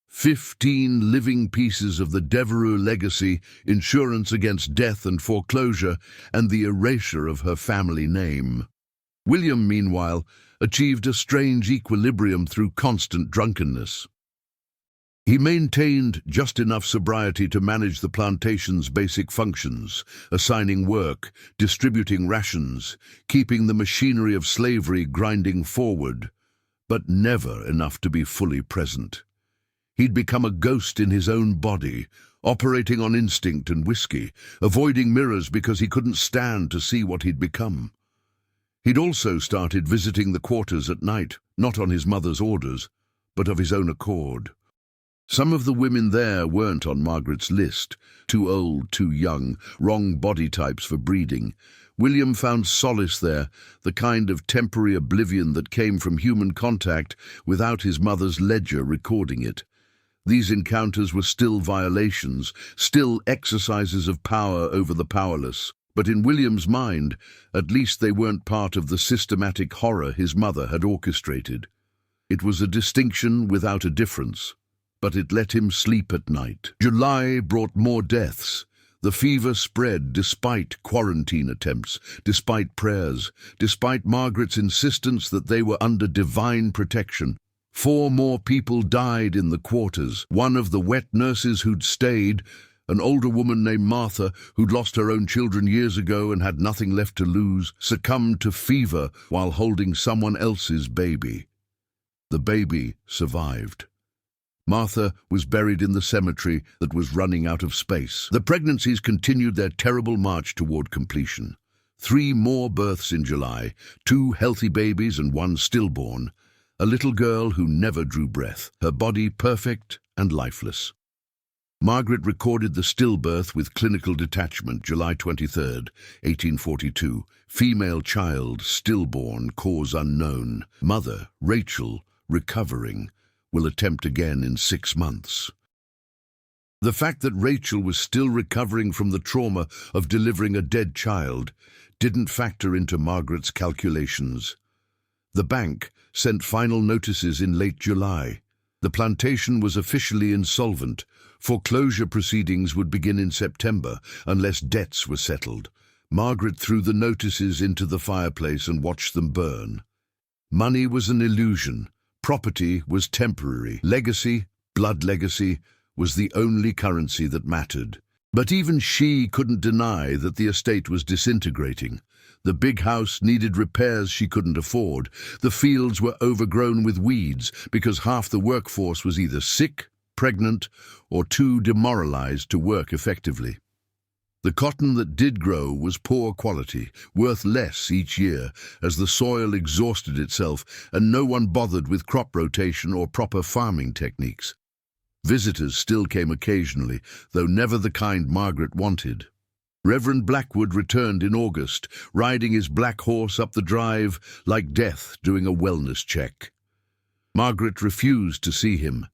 [SPEAKER 1] 15 living pieces of the Devereux legacy, insurance against death and foreclosure, and the erasure of her family name. William, meanwhile, achieved a strange equilibrium through constant drunkenness. He maintained just enough sobriety to manage the plantation's basic functions, assigning work, distributing rations, keeping the machinery of slavery grinding forward, but never enough to be fully present. He'd become a ghost in his own body, operating on instinct and whiskey, avoiding mirrors because he couldn't stand to see what he'd become. He'd also started visiting the quarters at night, not on his mother's orders, but of his own accord. Some of the women there weren't on Margaret's list. Too old, too young, wrong body types for breeding. William found solace there, the kind of temporary oblivion that came from human contact without his mother's ledger recording it. These encounters were still violations, still exercises of power over the powerless. But in William's mind, at least they weren't part of the systematic horror his mother had orchestrated. It was a distinction without a difference, but it let him sleep at night. July brought more deaths. The fever spread despite quarantine attempts, despite prayers, despite Margaret's insistence that they were under divine protection. 4 more people died in the quarters. One of the wet nurses who'd stayed, an older woman named Martha, who'd lost her own children years ago and had nothing left to lose, succumbed to fever while holding someone else's baby. The baby survived. Martha was buried in the cemetery that was running out of space. The pregnancies continued their terrible march toward completion. 3 more births in July, 2 healthy babies and 1 stillborn. A little girl who never drew breath, her body perfect and lifeless. Margaret recorded the stillbirth with clinical detachment, July 23, 1842. Female child, stillborn, cause unknown. Mother, Rachel, recovering. Will attempt again in 6 months. The fact that Rachel was still recovering from the trauma of delivering a dead child didn't factor into Margaret's calculations. The bank sent final notices in late July. The plantation was officially insolvent. Foreclosure proceedings would begin in September unless debts were settled. Margaret threw the notices into the fireplace and watched them burn. Money was an illusion. Property was temporary. Legacy, blood legacy, was the only currency that mattered. But even she couldn't deny that the estate was disintegrating. The big house needed repairs she couldn't afford. The fields were overgrown with weeds because half the workforce was either sick, pregnant, or too demoralized to work effectively. The cotton that did grow was poor quality, worth less each year as the soil exhausted itself and no one bothered with crop rotation or proper farming techniques. Visitors still came occasionally, though never the kind Margaret wanted. Reverend Blackwood returned in August, riding his black horse up the drive like death doing a wellness check. Margaret refused to see him.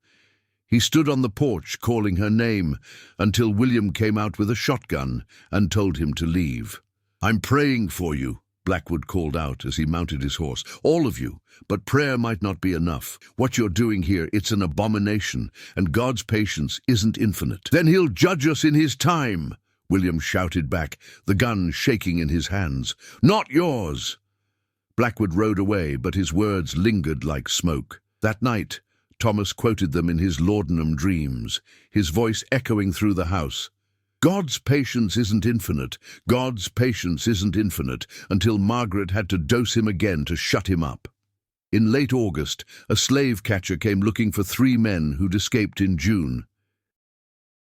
[SPEAKER 1] He stood on the porch calling her name until William came out with a shotgun and told him to leave. "I'm praying for you," Blackwood called out as he mounted his horse. "All of you, but prayer might not be enough. What you're doing here, it's an abomination, and God's patience isn't infinite." "Then he'll judge us in his time," William shouted back, the gun shaking in his hands. "Not yours." Blackwood rode away, but his words lingered like smoke. That night, Thomas quoted them in his laudanum dreams, his voice echoing through the house. God's patience isn't infinite, God's patience isn't infinite, until Margaret had to dose him again to shut him up. In late August, a slave catcher came looking for 3 men who'd escaped in June.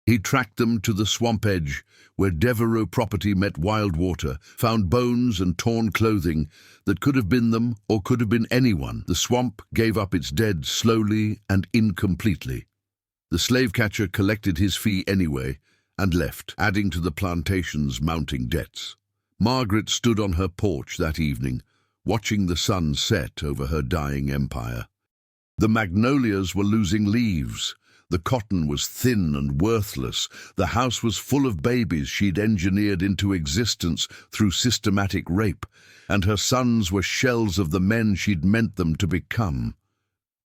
[SPEAKER 1] He tracked them to the swamp edge, where Devereux property met wild water, found bones and torn clothing that could have been them or could have been anyone. The swamp gave up its dead slowly and incompletely. The slave catcher collected his fee anyway and left, adding to the plantation's mounting debts. Margaret stood on her porch that evening, watching the sun set over her dying empire. The magnolias were losing leaves. The cotton was thin and worthless. The house was full of babies she'd engineered into existence through systematic rape, and her sons were shells of the men she'd meant them to become.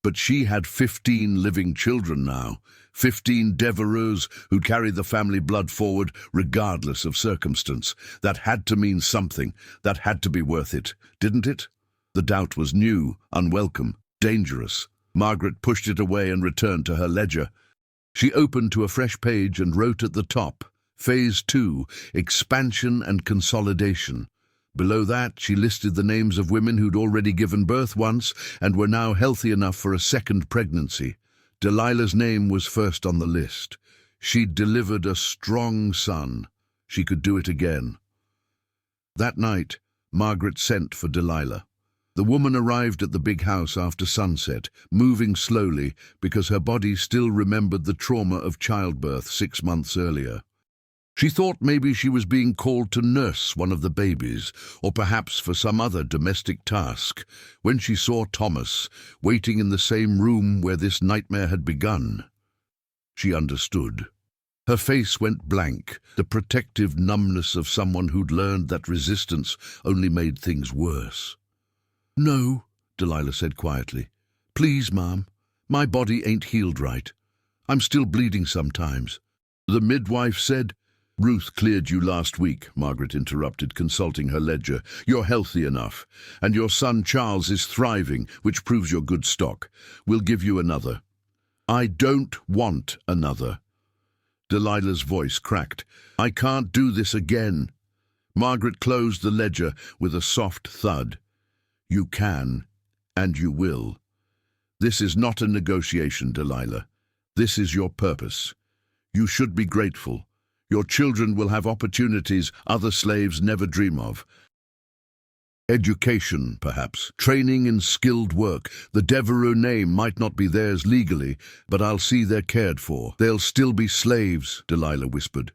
[SPEAKER 1] But she had 15 living children now, 15 Devereux who'd carry the family blood forward regardless of circumstance. That had to mean something. That had to be worth it, didn't it? The doubt was new, unwelcome, dangerous. Margaret pushed it away and returned to her ledger. She opened to a fresh page and wrote at the top, Phase 2, Expansion and Consolidation. Below that, she listed the names of women who'd already given birth once and were now healthy enough for a second pregnancy. Delilah's name was first on the list. She'd delivered a strong son. She could do it again. That night, Margaret sent for Delilah. The woman arrived at the big house after sunset, moving slowly because her body still remembered the trauma of childbirth 6 months earlier. She thought maybe she was being called to nurse one of the babies, or perhaps for some other domestic task, when she saw Thomas waiting in the same room where this nightmare had begun. She understood. Her face went blank, the protective numbness of someone who'd learned that resistance only made things worse. "No," Delilah said quietly. "Please, Mom. My body ain't healed right. I'm still bleeding sometimes." The midwife said. "Ruth cleared you last week," Margaret interrupted, consulting her ledger. "You're healthy enough, and your son Charles is thriving, which proves you're good stock. We'll give you another." "I don't want another." Delilah's voice cracked. "I can't do this again." Margaret closed the ledger with a soft thud. "You can, and you will. This is not a negotiation, Delilah. This is your purpose. You should be grateful. Your children will have opportunities other slaves never dream of. Education, perhaps. Training in skilled work. The Devereux name might not be theirs legally, but I'll see they're cared for. They'll still be slaves," Delilah whispered.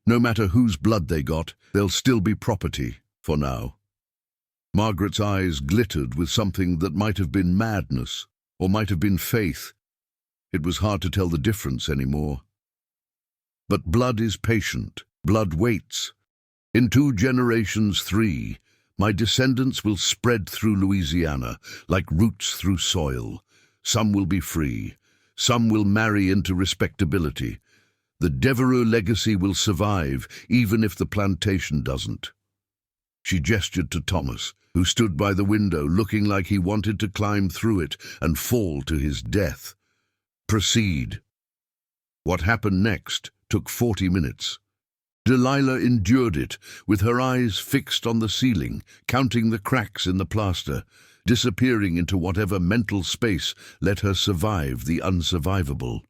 [SPEAKER 1] "No matter whose blood they got, they'll still be property, for now." Margaret's eyes glittered with something that might have been madness, or might have been faith. It was hard to tell the difference anymore. But blood is patient. Blood waits. In 2 generations, 3, my descendants will spread through Louisiana like roots through soil. Some will be free. Some will marry into respectability. The Devereux legacy will survive, even if the plantation doesn't. She gestured to Thomas, who stood by the window looking like he wanted to climb through it and fall to his death. "Proceed." What happened next took 40 minutes. Delilah endured it, with her eyes fixed on the ceiling, counting the cracks in the plaster, disappearing into whatever mental space let her survive the unsurvivable.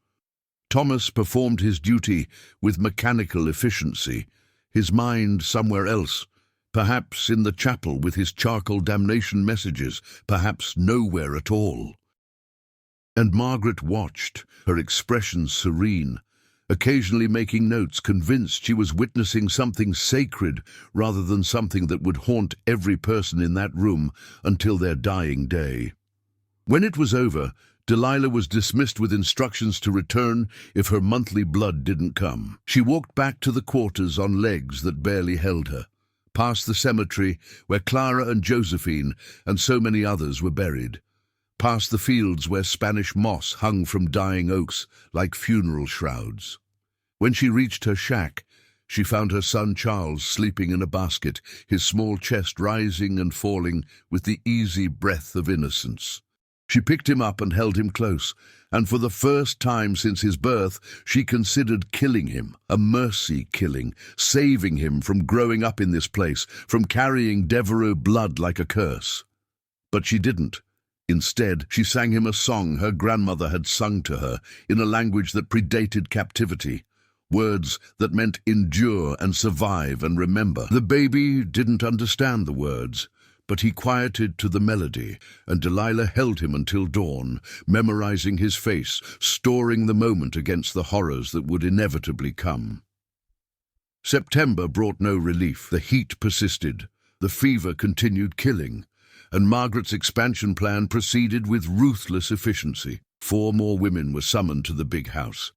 [SPEAKER 1] Thomas performed his duty with mechanical efficiency, his mind somewhere else, perhaps in the chapel with his charcoal damnation messages, perhaps nowhere at all. And Margaret watched, her expression serene, occasionally making notes, convinced she was witnessing something sacred rather than something that would haunt every person in that room until their dying day. When it was over, Delilah was dismissed with instructions to return if her monthly blood didn't come. She walked back to the quarters on legs that barely held her, past the cemetery where Clara and Josephine and so many others were buried, past the fields where Spanish moss hung from dying oaks like funeral shrouds. When she reached her shack, she found her son Charles sleeping in a basket, his small chest rising and falling with the easy breath of innocence. She picked him up and held him close, and for the first time since his birth, she considered killing him, a mercy killing, saving him from growing up in this place, from carrying Devereux blood like a curse. But she didn't. Instead, she sang him a song her grandmother had sung to her, in a language that predated captivity, words that meant endure and survive and remember. The baby didn't understand the words, but he quieted to the melody, and Delilah held him until dawn, memorizing his face, storing the moment against the horrors that would inevitably come. September brought no relief. The heat persisted, the fever continued killing, and Margaret's expansion plan proceeded with ruthless efficiency. 4 more women were summoned to the big house.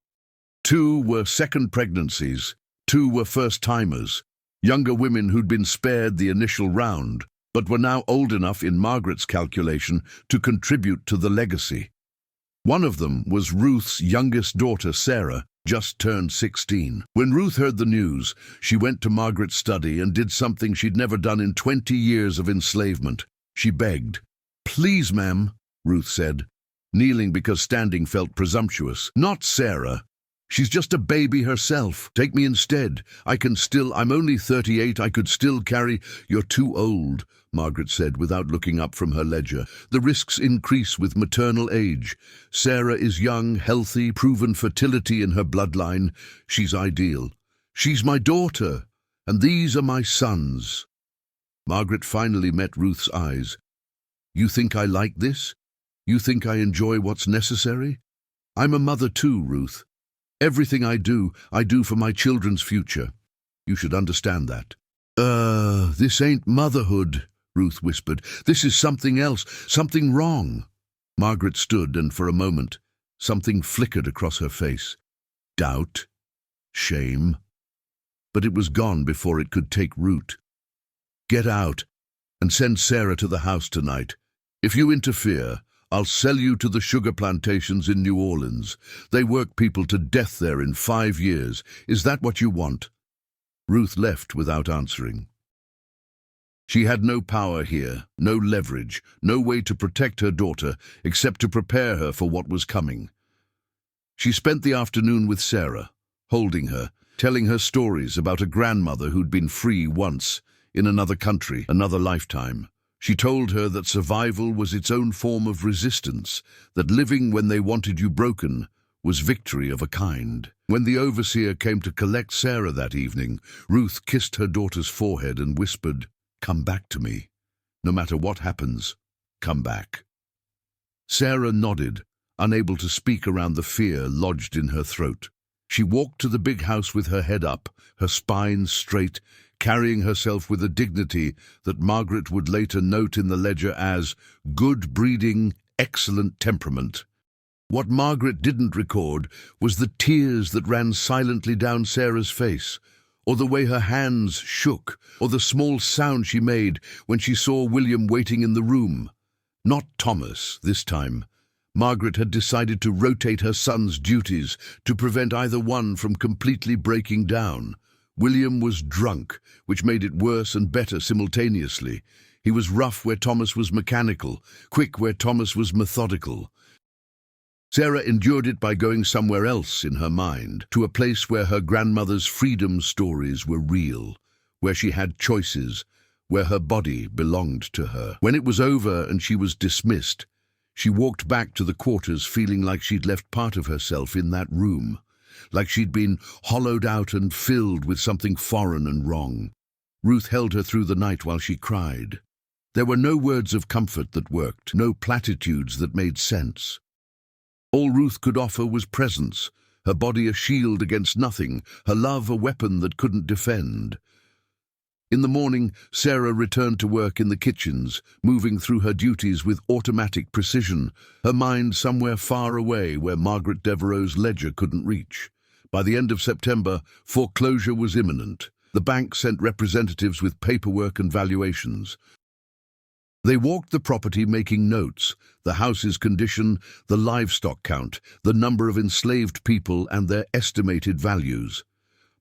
[SPEAKER 1] 2 were second pregnancies, 2 were first-timers, younger women who'd been spared the initial round, but were now old enough in Margaret's calculation to contribute to the legacy. One of them was Ruth's youngest daughter, Sarah, just turned 16. When Ruth heard the news, she went to Margaret's study and did something she'd never done in 20 years of enslavement. She begged. "Please, ma'am," Ruth said, kneeling because standing felt presumptuous. "Not Sarah. She's just a baby herself. Take me instead. I'm only 38, I could still carry—" "You're too old," Margaret said without looking up from her ledger. "The risks increase with maternal age. Sarah is young, healthy, proven fertility in her bloodline. She's ideal. She's my daughter, and these are my sons." Margaret finally met Ruth's eyes. "You think I like this? You think I enjoy what's necessary? I'm a mother too, Ruth. Everything I do for my children's future. You should understand that." This ain't motherhood," Ruth whispered. "This is something else, something wrong." Margaret stood, and for a moment, something flickered across her face. Doubt, shame. But it was gone before it could take root. "Get out, and send Sarah to the house tonight. If you interfere, I'll sell you to the sugar plantations in New Orleans. They work people to death there in 5 years. Is that what you want?" Ruth left without answering. She had no power here, no leverage, no way to protect her daughter except to prepare her for what was coming. She spent the afternoon with Sarah, holding her, telling her stories about a grandmother who'd been free once, in another country, another lifetime. She told her that survival was its own form of resistance, that living when they wanted you broken was victory of a kind. When the overseer came to collect Sarah that evening, Ruth kissed her daughter's forehead and whispered, "Come back to me. No matter what happens, come back." Sarah nodded, unable to speak around the fear lodged in her throat. She walked to the big house with her head up, her spine straight, carrying herself with a dignity that Margaret would later note in the ledger as good breeding, excellent temperament. What Margaret didn't record was the tears that ran silently down Sarah's face, or the way her hands shook, or the small sound she made when she saw William waiting in the room. Not Thomas, this time. Margaret had decided to rotate her son's duties to prevent either one from completely breaking down. William was drunk, which made it worse and better simultaneously. He was rough where Thomas was mechanical, quick where Thomas was methodical. Sarah endured it by going somewhere else in her mind, to a place where her grandmother's freedom stories were real, where she had choices, where her body belonged to her. When it was over and she was dismissed, she walked back to the quarters feeling like she'd left part of herself in that room, like she'd been hollowed out and filled with something foreign and wrong. Ruth held her through the night while she cried. There were no words of comfort that worked, no platitudes that made sense. All Ruth could offer was presence, her body a shield against nothing, her love a weapon that couldn't defend. In the morning, Sarah returned to work in the kitchens, moving through her duties with automatic precision, her mind somewhere far away where Margaret Devereux's ledger couldn't reach. By the end of September, foreclosure was imminent. The bank sent representatives with paperwork and valuations. They walked the property making notes, the house's condition, the livestock count, the number of enslaved people and their estimated values.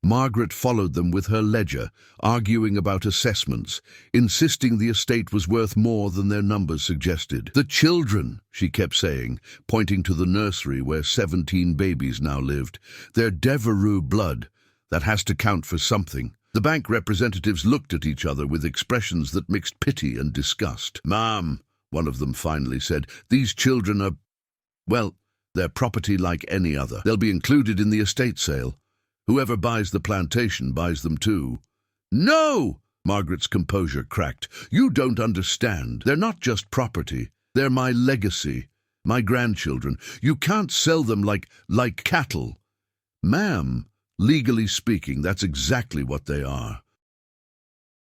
[SPEAKER 1] Margaret followed them with her ledger, arguing about assessments, insisting the estate was worth more than their numbers suggested. "The children," she kept saying, pointing to the nursery where 17 babies now lived. "They're Devereux blood. That has to count for something." The bank representatives looked at each other with expressions that mixed pity and disgust. "Ma'am," one of them finally said, "these children are, well, they're property like any other. They'll be included in the estate sale. Whoever buys the plantation buys them too." "No!" Margaret's composure cracked. "You don't understand. They're not just property. They're my legacy, my grandchildren. You can't sell them like cattle." "Ma'am, legally speaking, that's exactly what they are."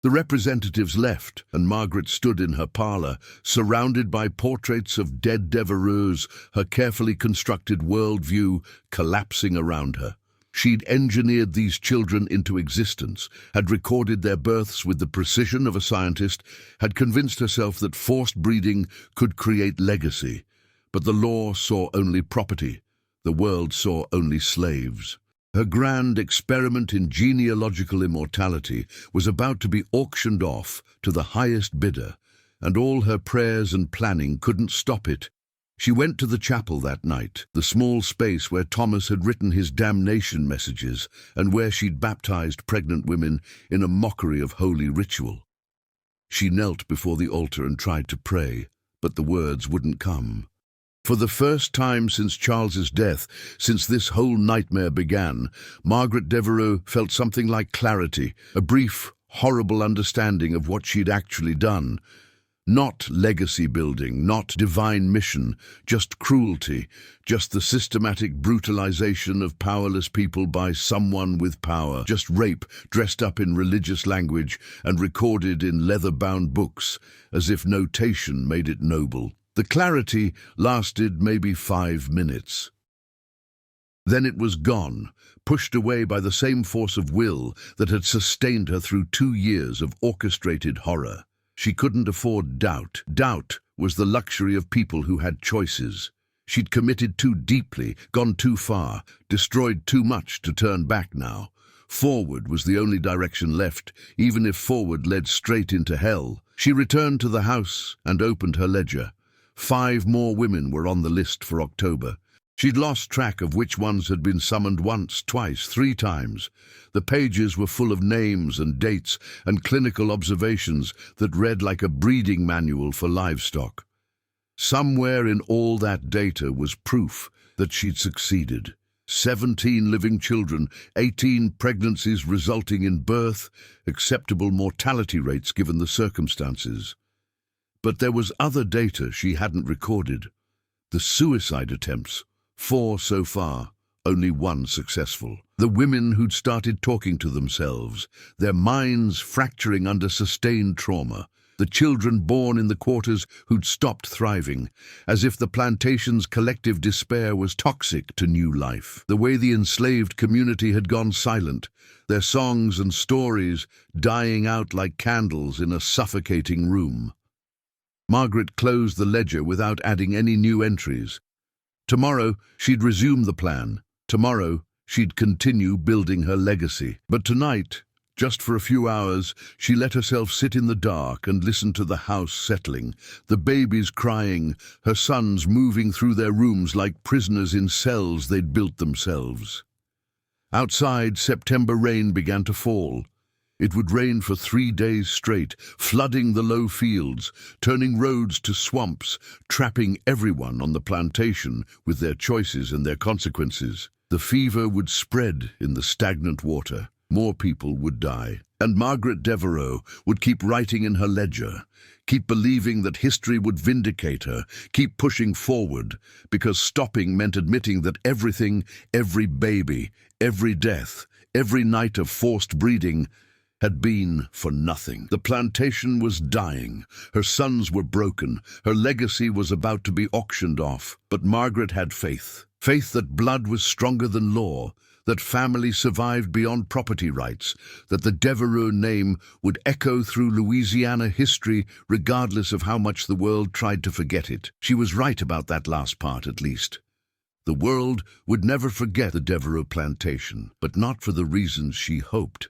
[SPEAKER 1] The representatives left, and Margaret stood in her parlour, surrounded by portraits of dead Devereux, her carefully constructed worldview collapsing around her. She'd engineered these children into existence, had recorded their births with the precision of a scientist, had convinced herself that forced breeding could create legacy. But the law saw only property. The world saw only slaves. Her grand experiment in genealogical immortality was about to be auctioned off to the highest bidder, and all her prayers and planning couldn't stop it. She went to the chapel that night, the small space where Thomas had written his damnation messages and where she'd baptized pregnant women in a mockery of holy ritual. She knelt before the altar and tried to pray, but the words wouldn't come. For the first time since Charles's death, since this whole nightmare began, Margaret Devereux felt something like clarity, a brief, horrible understanding of what she'd actually done. Not legacy building, not divine mission, just cruelty, just the systematic brutalization of powerless people by someone with power, just rape dressed up in religious language and recorded in leather-bound books, as if notation made it noble. The clarity lasted maybe 5 minutes. Then it was gone, pushed away by the same force of will that had sustained her through 2 years of orchestrated horror. She couldn't afford doubt. Doubt was the luxury of people who had choices. She'd committed too deeply, gone too far, destroyed too much to turn back now. Forward was the only direction left, even if forward led straight into hell. She returned to the house and opened her ledger. 5 more women were on the list for October. She'd lost track of which ones had been summoned once, twice, 3 times. The pages were full of names and dates and clinical observations that read like a breeding manual for livestock. Somewhere in all that data was proof that she'd succeeded. 17 living children, 18 pregnancies resulting in birth, acceptable mortality rates given the circumstances. But there was other data she hadn't recorded. The suicide attempts. 4 so far, only 1 successful. The women who'd started talking to themselves, their minds fracturing under sustained trauma. The children born in the quarters who'd stopped thriving, as if the plantation's collective despair was toxic to new life. The way the enslaved community had gone silent, their songs and stories dying out like candles in a suffocating room. Margaret closed the ledger without adding any new entries. Tomorrow, she'd resume the plan. Tomorrow, she'd continue building her legacy. But tonight, just for a few hours, she let herself sit in the dark and listen to the house settling, the babies crying, her sons moving through their rooms like prisoners in cells they'd built themselves. Outside, September rain began to fall. It would rain for 3 days straight, flooding the low fields, turning roads to swamps, trapping everyone on the plantation with their choices and their consequences. The fever would spread in the stagnant water. More people would die. And Margaret Devereux would keep writing in her ledger, keep believing that history would vindicate her, keep pushing forward, because stopping meant admitting that everything, every baby, every death, every night of forced breeding had been for nothing. The plantation was dying, her sons were broken, her legacy was about to be auctioned off. But Margaret had faith. Faith that blood was stronger than law, that family survived beyond property rights, that the Devereux name would echo through Louisiana history regardless of how much the world tried to forget it. She was right about that last part, at least. The world would never forget the Devereux plantation, but not for the reasons she hoped.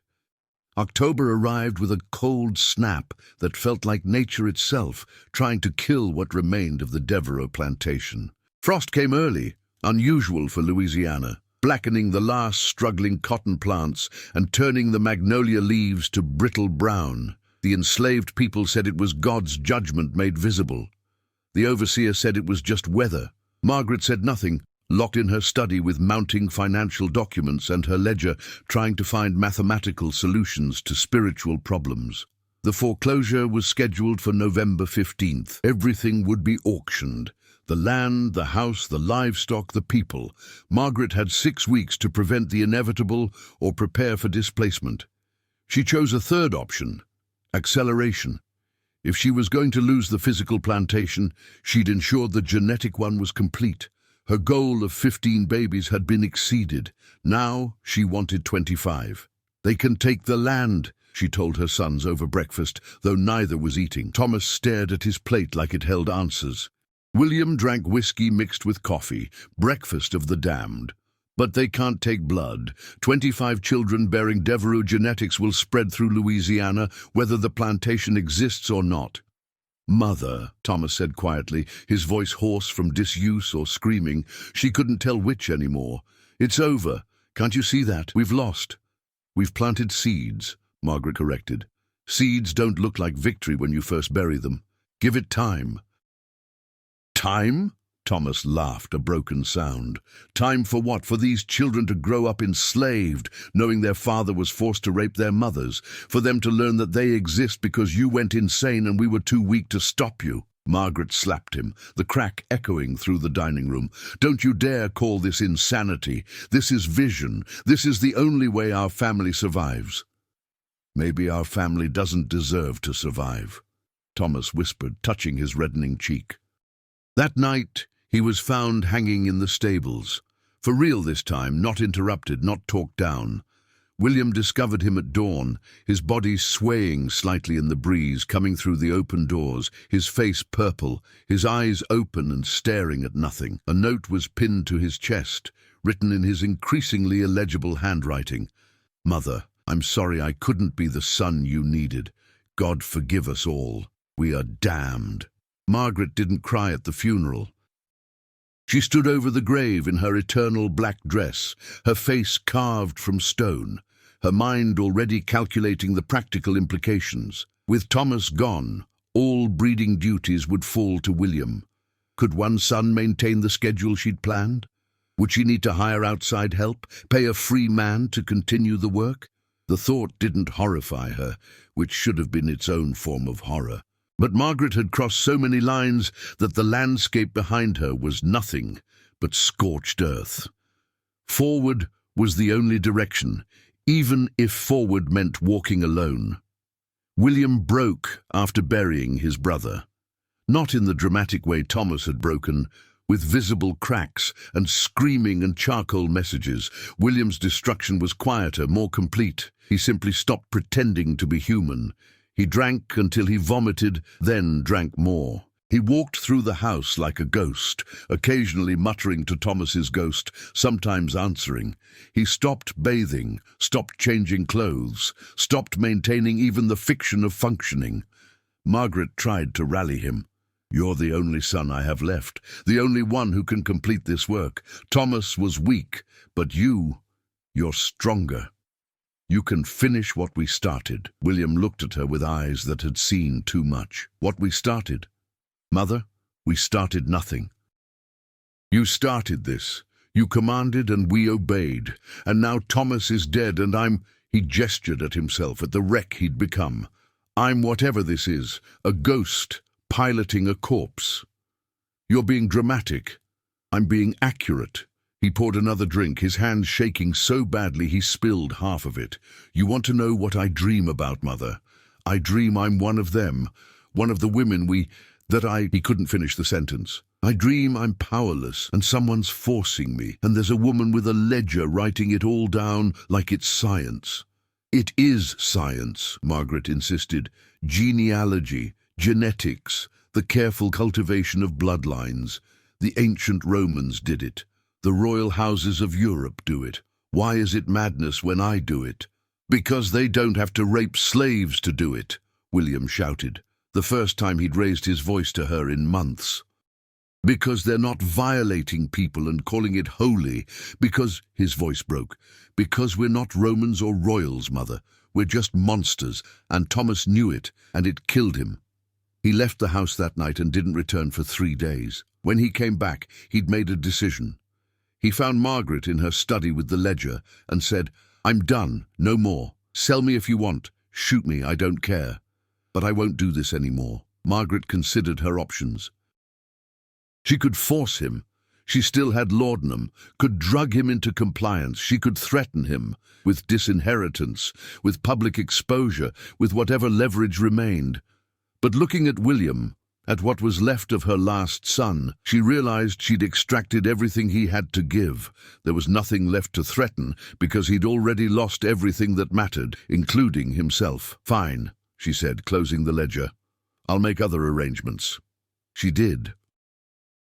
[SPEAKER 1] October arrived with a cold snap that felt like nature itself, trying to kill what remained of the Devereux plantation. Frost came early, unusual for Louisiana, blackening the last struggling cotton plants and turning the magnolia leaves to brittle brown. The enslaved people said it was God's judgment made visible. The overseer said it was just weather. Margaret said nothing, locked in her study with mounting financial documents and her ledger, trying to find mathematical solutions to spiritual problems. The foreclosure was scheduled for November 15th. Everything would be auctioned. The land, the house, the livestock, the people. Margaret had 6 weeks to prevent the inevitable or prepare for displacement. She chose a third option: acceleration. If she was going to lose the physical plantation, she'd ensure the genetic one was complete. Her goal of 15 babies had been exceeded. Now she wanted 25. "They can take the land," she told her sons over breakfast, though neither was eating. Thomas stared at his plate like it held answers. William drank whiskey mixed with coffee, breakfast of the damned. "But they can't take blood. 25 children bearing Devereux genetics will spread through Louisiana, whether the plantation exists or not." "Mother," Thomas said quietly, his voice hoarse from disuse or screaming. She couldn't tell which anymore. "It's over. Can't you see that? We've lost." "We've planted seeds," Margaret corrected. "Seeds don't look like victory when you first bury them. Give it time." "Time?" Thomas laughed, a broken sound. "Time for what? For these children to grow up enslaved, knowing their father was forced to rape their mothers, for them to learn that they exist because you went insane and we were too weak to stop you." Margaret slapped him, the crack echoing through the dining room. "Don't you dare call this insanity. This is vision. This is the only way our family survives." "Maybe our family doesn't deserve to survive," Thomas whispered, touching his reddening cheek. That night, he was found hanging in the stables. For real this time, not interrupted, not talked down. William discovered him at dawn, his body swaying slightly in the breeze, coming through the open doors, his face purple, his eyes open and staring at nothing. A note was pinned to his chest, written in his increasingly illegible handwriting. "Mother, I'm sorry I couldn't be the son you needed. God forgive us all. We are damned." Margaret didn't cry at the funeral. She stood over the grave in her eternal black dress, her face carved from stone, her mind already calculating the practical implications. With Thomas gone, all breeding duties would fall to William. Could one son maintain the schedule she'd planned? Would she need to hire outside help, pay a free man to continue the work? The thought didn't horrify her, which should have been its own form of horror. But Margaret had crossed so many lines that the landscape behind her was nothing but scorched earth. Forward was the only direction, even if forward meant walking alone. William broke after burying his brother. Not in the dramatic way Thomas had broken, with visible cracks and screaming and charcoal messages. William's destruction was quieter, more complete. He simply stopped pretending to be human. He drank until he vomited, then drank more. He walked through the house like a ghost, occasionally muttering to Thomas's ghost, sometimes answering. He stopped bathing, stopped changing clothes, stopped maintaining even the fiction of functioning. Margaret tried to rally him. "You're the only son I have left, the only one who can complete this work. Thomas was weak, but you're stronger. You can finish what we started." William looked at her with eyes that had seen too much. "What we started? Mother, we started nothing. You started this. You commanded and we obeyed. And now Thomas is dead and He gestured at himself, at the wreck he'd become. I'm whatever this is, a ghost piloting a corpse. You're being dramatic. I'm being accurate. He poured another drink, his hands shaking so badly he spilled half of it. You want to know what I dream about, Mother? I dream I'm one of them, one of the women He couldn't finish the sentence. I dream I'm powerless and someone's forcing me, and there's a woman with a ledger writing it all down like it's science. It is science, Margaret insisted. Genealogy, genetics, the careful cultivation of bloodlines. The ancient Romans did it. The royal houses of Europe do it. Why is it madness when I do it? Because they don't have to rape slaves to do it, William shouted, the first time he'd raised his voice to her in months. Because they're not violating people and calling it holy. Because, his voice broke, because we're not Romans or royals, Mother. We're just monsters, and Thomas knew it, and it killed him. He left the house that night and didn't return for 3 days. When he came back, he'd made a decision. He found Margaret in her study with the ledger and said, I'm done, no more. Sell me if you want. Shoot me, I don't care. But I won't do this anymore. Margaret considered her options. She could force him. She still had laudanum, could drug him into compliance. She could threaten him with disinheritance, with public exposure, with whatever leverage remained. But looking at William, at what was left of her last son, she realized she'd extracted everything he had to give. There was nothing left to threaten because he'd already lost everything that mattered, including himself. Fine, she said, closing the ledger. I'll make other arrangements. She did.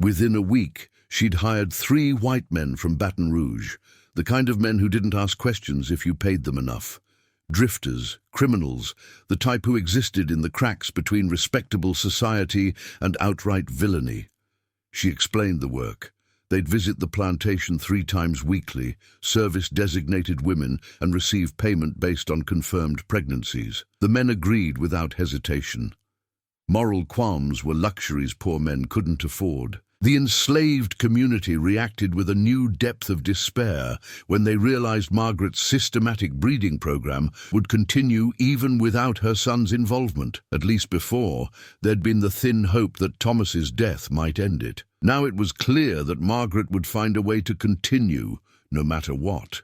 [SPEAKER 1] Within a week, she'd hired 3 white men from Baton Rouge, the kind of men who didn't ask questions if you paid them enough. Drifters, criminals, the type who existed in the cracks between respectable society and outright villainy. She explained the work. They'd visit the plantation 3 times weekly, service designated women, and receive payment based on confirmed pregnancies. The men agreed without hesitation. Moral qualms were luxuries poor men couldn't afford. The enslaved community reacted with a new depth of despair when they realized Margaret's systematic breeding program would continue even without her son's involvement. At least before, there'd been the thin hope that Thomas's death might end it. Now it was clear that Margaret would find a way to continue, no matter what.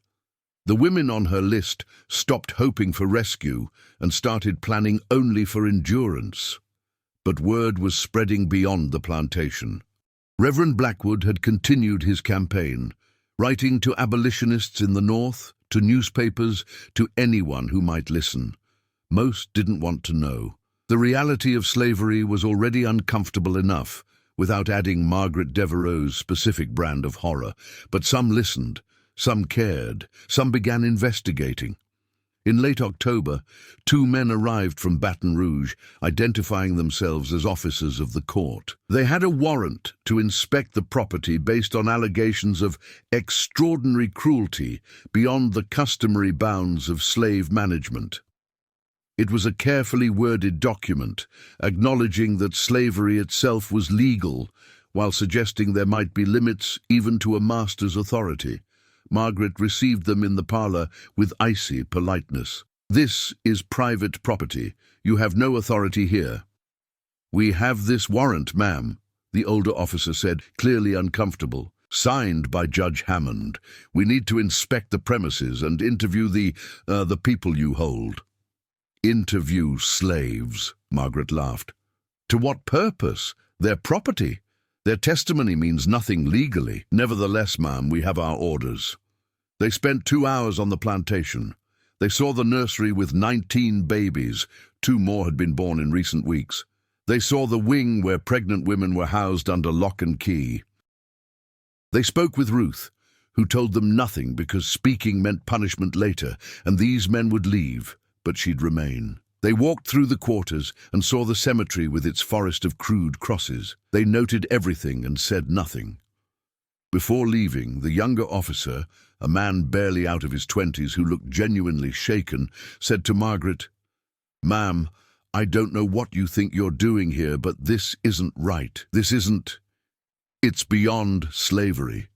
[SPEAKER 1] The women on her list stopped hoping for rescue and started planning only for endurance. But word was spreading beyond the plantation. Reverend Blackwood had continued his campaign, writing to abolitionists in the North, to newspapers, to anyone who might listen. Most didn't want to know. The reality of slavery was already uncomfortable enough, without adding Margaret Devereux's specific brand of horror. But some listened, some cared, some began investigating. In late October, 2 men arrived from Baton Rouge, identifying themselves as officers of the court. They had a warrant to inspect the property based on allegations of extraordinary cruelty beyond the customary bounds of slave management. It was a carefully worded document, acknowledging that slavery itself was legal, while suggesting there might be limits even to a master's authority. Margaret received them in the parlor with icy politeness. This is private property. You have no authority here. We have this warrant, ma'am, the older officer said, clearly uncomfortable. Signed by Judge Hammond. We need to inspect the premises and interview the people you hold. Interview slaves, Margaret laughed. To what purpose? Their property. Their testimony means nothing legally. Nevertheless, ma'am, we have our orders. They spent 2 hours on the plantation. They saw the nursery with 19 babies. 2 more had been born in recent weeks. They saw the wing where pregnant women were housed under lock and key. They spoke with Ruth, who told them nothing because speaking meant punishment later, and these men would leave, but she'd remain. They walked through the quarters and saw the cemetery with its forest of crude crosses. They noted everything and said nothing. Before leaving, the younger officer, a man barely out of his 20s who looked genuinely shaken, said to Margaret, "Ma'am, I don't know what you think you're doing here, but this isn't right. It's beyond slavery.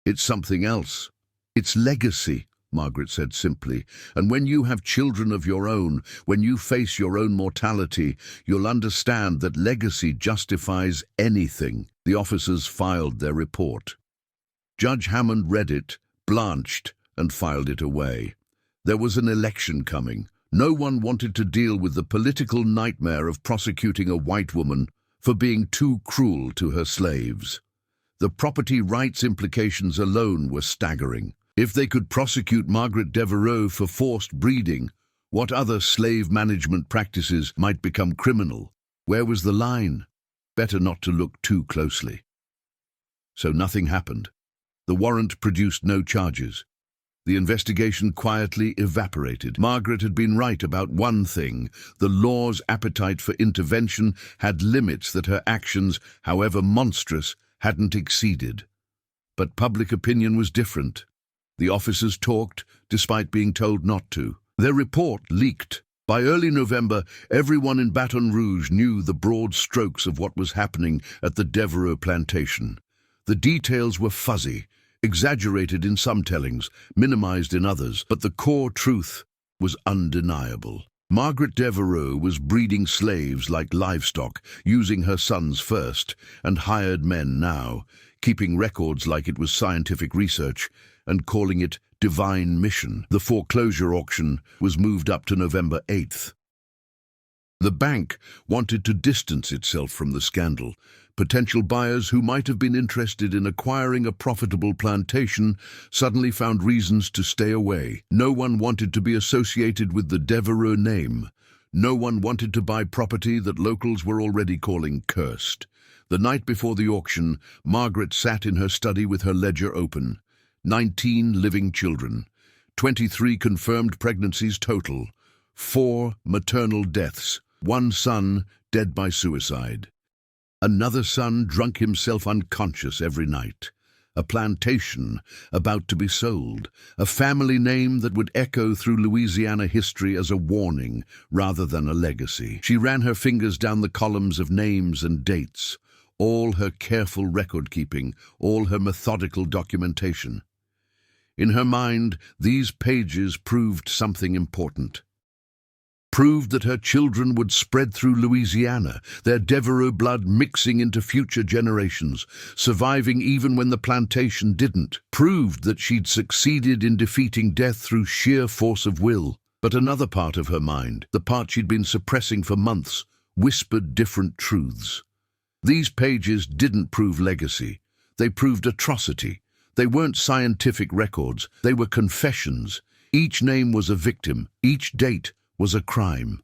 [SPEAKER 1] It's something else. It's legacy." Margaret said simply, and when you have children of your own, when you face your own mortality, you'll understand that legacy justifies anything. The officers filed their report. Judge Hammond read it, blanched, and filed it away. There was an election coming. No one wanted to deal with the political nightmare of prosecuting a white woman for being too cruel to her slaves. The property rights implications alone were staggering. If they could prosecute Margaret Devereux for forced breeding, what other slave management practices might become criminal? Where was the line? Better not to look too closely. So nothing happened. The warrant produced no charges. The investigation quietly evaporated. Margaret had been right about one thing. The law's appetite for intervention had limits that her actions, however monstrous, hadn't exceeded. But public opinion was different. The officers talked, despite being told not to. Their report leaked. By early November, everyone in Baton Rouge knew the broad strokes of what was happening at the Devereux plantation. The details were fuzzy, exaggerated in some tellings, minimized in others, but the core truth was undeniable. Margaret Devereux was breeding slaves like livestock, using her sons first, and hired men now, keeping records like it was scientific research, and calling it divine mission. The foreclosure auction was moved up to November 8th. The bank wanted to distance itself from the scandal. Potential buyers who might have been interested in acquiring a profitable plantation suddenly found reasons to stay away. No one wanted to be associated with the Devereux name. No one wanted to buy property that locals were already calling cursed. The night before the auction, Margaret sat in her study with her ledger open. 19 living children, 23 confirmed pregnancies total, 4 maternal deaths, 1 son dead by suicide. Another son drunk himself unconscious every night. A plantation about to be sold, a family name that would echo through Louisiana history as a warning rather than a legacy. She ran her fingers down the columns of names and dates, all her careful record-keeping, all her methodical documentation. In her mind, these pages proved something important. Proved that her children would spread through Louisiana, their Devereux blood mixing into future generations, surviving even when the plantation didn't. Proved that she'd succeeded in defeating death through sheer force of will. But another part of her mind, the part she'd been suppressing for months, whispered different truths. These pages didn't prove legacy. They proved atrocity. They weren't scientific records. They were confessions. Each name was a victim. Each date was a crime.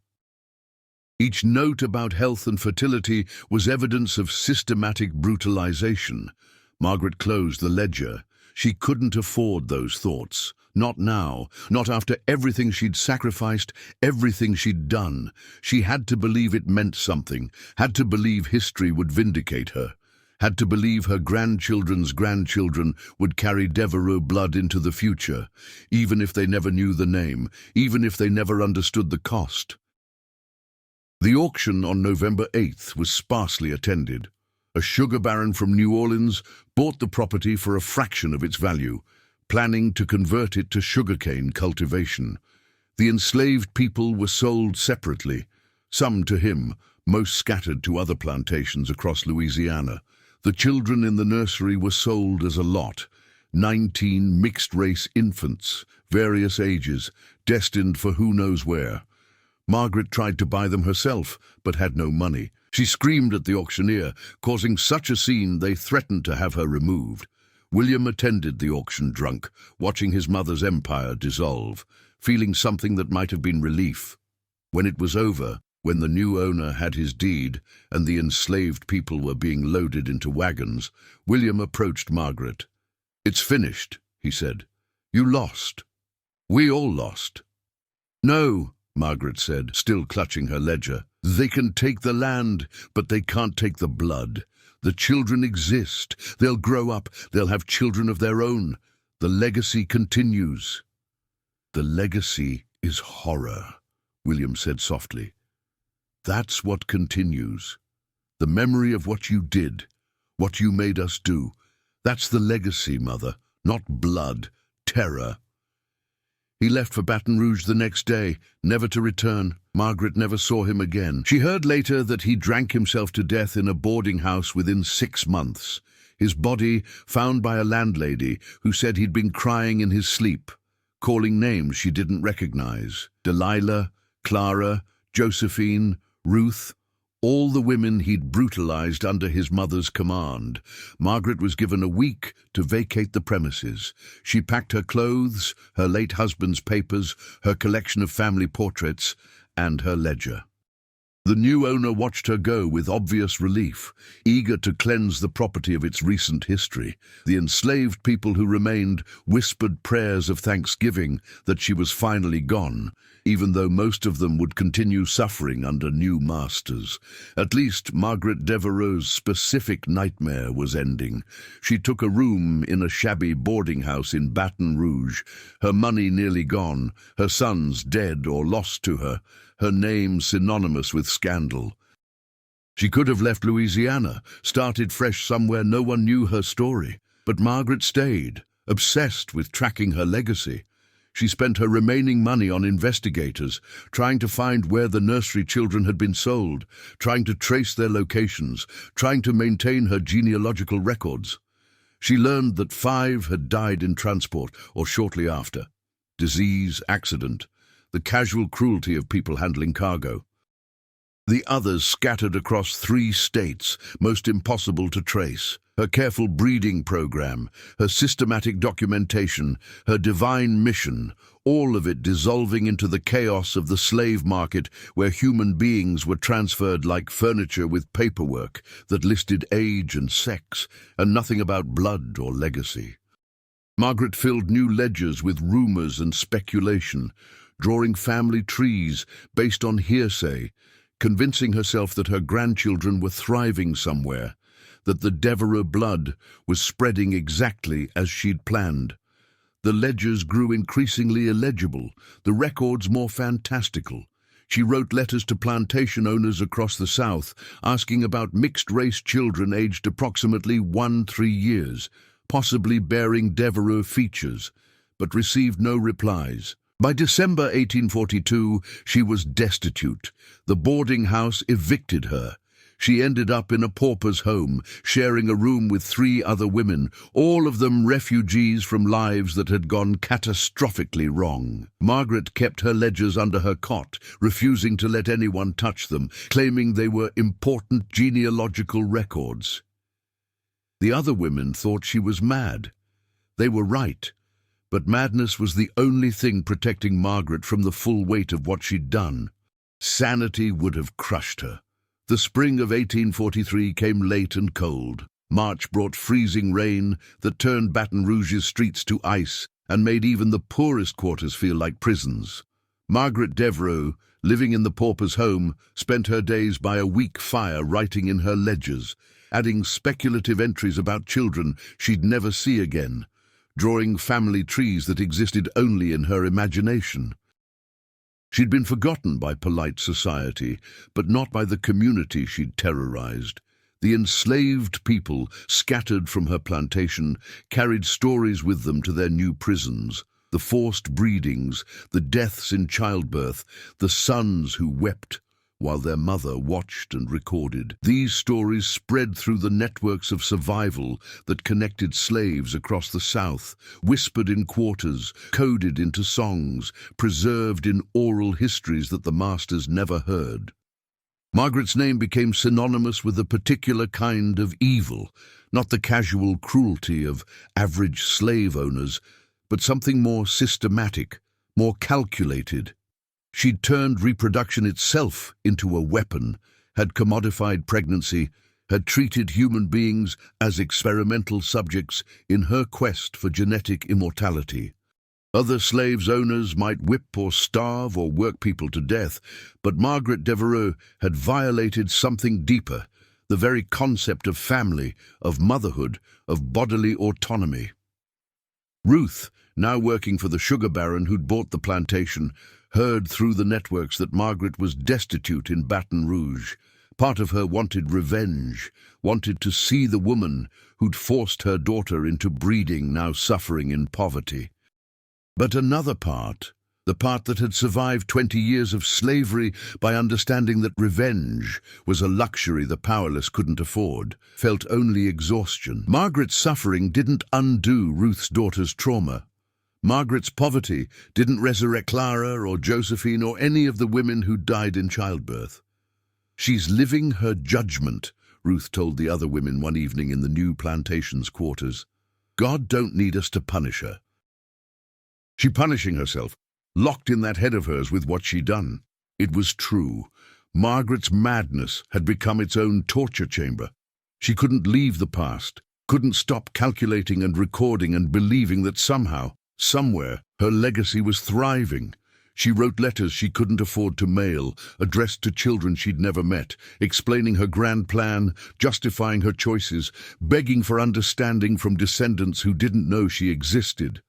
[SPEAKER 1] Each note about health and fertility was evidence of systematic brutalization. Margaret closed the ledger. She couldn't afford those thoughts. Not now, not after everything she'd sacrificed, everything she'd done. She had to believe it meant something, had to believe history would vindicate her, had to believe her grandchildren's grandchildren would carry Devereux blood into the future, even if they never knew the name, even if they never understood the cost. The auction on November 8th was sparsely attended. A sugar baron from New Orleans bought the property for a fraction of its value, planning to convert it to sugarcane cultivation. The enslaved people were sold separately, some to him, most scattered to other plantations across Louisiana. The children in the nursery were sold as a lot, 19 mixed-race infants, various ages, destined for who knows where. Margaret tried to buy them herself, but had no money. She screamed at the auctioneer, causing such a scene they threatened to have her removed. William attended the auction drunk, watching his mother's empire dissolve, feeling something that might have been relief. When it was over, when the new owner had his deed and the enslaved people were being loaded into wagons, William approached Margaret. "It's finished," he said. "You lost. We all lost." "No," Margaret said, still clutching her ledger. "They can take the land, but they can't take the blood. The children exist. They'll grow up. They'll have children of their own. The legacy continues." "The legacy is horror," William said softly. "That's what continues. The memory of what you did, what you made us do. That's the legacy, Mother, not blood, terror." He left for Baton Rouge the next day, never to return. Margaret never saw him again. She heard later that he drank himself to death in a boarding house within 6 months. His body found by a landlady who said he'd been crying in his sleep, calling names she didn't recognize. Delilah, Clara, Josephine, Ruth, all the women he'd brutalized under his mother's command. Margaret was given a week to vacate the premises. She packed her clothes, her late husband's papers, her collection of family portraits, and her ledger. The new owner watched her go with obvious relief, eager to cleanse the property of its recent history. The enslaved people who remained whispered prayers of thanksgiving that she was finally gone, even though most of them would continue suffering under new masters. At least Margaret Devereux's specific nightmare was ending. She took a room in a shabby boarding house in Baton Rouge, her money nearly gone, her sons dead or lost to her, her name synonymous with scandal. She could have left Louisiana, started fresh somewhere no one knew her story. But Margaret stayed, obsessed with tracking her legacy. She spent her remaining money on investigators, trying to find where the nursery children had been sold, trying to trace their locations, trying to maintain her genealogical records. She learned that 5 had died in transport or shortly after. Disease, accident, the casual cruelty of people handling cargo. The others scattered across 3 states, most impossible to trace. Her careful breeding program, her systematic documentation, her divine mission, all of it dissolving into the chaos of the slave market where human beings were transferred like furniture with paperwork that listed age and sex, and nothing about blood or legacy. Margaret filled new ledgers with rumors and speculation, drawing family trees based on hearsay, convincing herself that her grandchildren were thriving somewhere, that the Devereux blood was spreading exactly as she'd planned. The ledgers grew increasingly illegible, the records more fantastical. She wrote letters to plantation owners across the South, asking about mixed-race children aged approximately 1-3 years, possibly bearing Devereux features, but received no replies. By December 1842, she was destitute. The boarding house evicted her. She ended up in a pauper's home, sharing a room with 3 other women, all of them refugees from lives that had gone catastrophically wrong. Margaret kept her ledgers under her cot, refusing to let anyone touch them, claiming they were important genealogical records. The other women thought she was mad. They were right. But madness was the only thing protecting Margaret from the full weight of what she'd done. Sanity would have crushed her. The spring of 1843 came late and cold. March brought freezing rain that turned Baton Rouge's streets to ice and made even the poorest quarters feel like prisons. Margaret Devereux, living in the pauper's home, spent her days by a weak fire writing in her ledgers, adding speculative entries about children she'd never see again, drawing family trees that existed only in her imagination. She'd been forgotten by polite society, but not by the community she'd terrorized. The enslaved people, scattered from her plantation, carried stories with them to their new prisons. The forced breedings, the deaths in childbirth, the sons who wept while their mother watched and recorded. These stories spread through the networks of survival that connected slaves across the South, whispered in quarters, coded into songs, preserved in oral histories that the masters never heard. Margaret's name became synonymous with a particular kind of evil, not the casual cruelty of average slave owners, but something more systematic, more calculated. She'd turned reproduction itself into a weapon, had commodified pregnancy, had treated human beings as experimental subjects in her quest for genetic immortality. Other slaves owners might whip or starve or work people to death, but Margaret Devereux had violated something deeper, the very concept of family, of motherhood, of bodily autonomy. Ruth, now working for the sugar baron who'd bought the plantation, heard through the networks that Margaret was destitute in Baton Rouge. Part of her wanted revenge, wanted to see the woman who'd forced her daughter into breeding, now suffering in poverty. But another part, the part that had survived 20 years of slavery by understanding that revenge was a luxury the powerless couldn't afford, felt only exhaustion. Margaret's suffering didn't undo Ruth's daughter's trauma. Margaret's poverty didn't resurrect Clara or Josephine or any of the women who died in childbirth. "She's living her judgment," Ruth told the other women one evening in the new Plantation's quarters. "God don't need us to punish her. She's punishing herself, locked in that head of hers with what she'd done." It was true. Margaret's madness had become its own torture chamber. She couldn't leave the past, couldn't stop calculating and recording and believing that somehow, somewhere, her legacy was thriving. She wrote letters she couldn't afford to mail, addressed to children she'd never met, explaining her grand plan, justifying her choices, begging for understanding from descendants who didn't know she existed.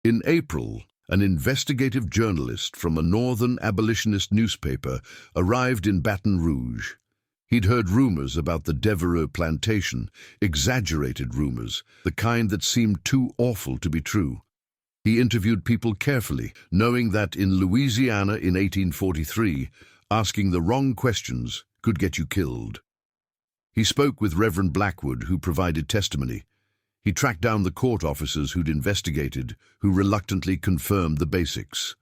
[SPEAKER 1] In April, an investigative journalist from a northern abolitionist newspaper arrived in Baton Rouge. He'd heard rumors about the Devereux plantation, exaggerated rumors, the kind that seemed too awful to be true. He interviewed people carefully, knowing that in Louisiana in 1843, asking the wrong questions could get you killed. He spoke with Reverend Blackwood, who provided testimony. He tracked down the court officers who'd investigated, who reluctantly confirmed the basics.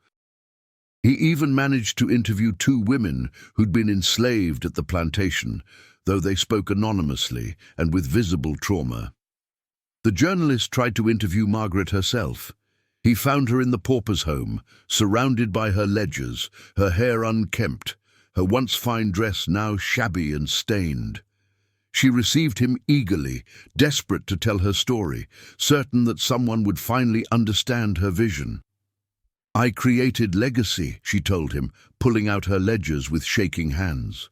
[SPEAKER 1] He even managed to interview 2 women who'd been enslaved at the plantation, though they spoke anonymously and with visible trauma. The journalist tried to interview Margaret herself. He found her in the pauper's home, surrounded by her ledgers, her hair unkempt, her once fine dress now shabby and stained. She received him eagerly, desperate to tell her story, certain that someone would finally understand her vision. "I created legacy," she told him, pulling out her ledgers with shaking hands.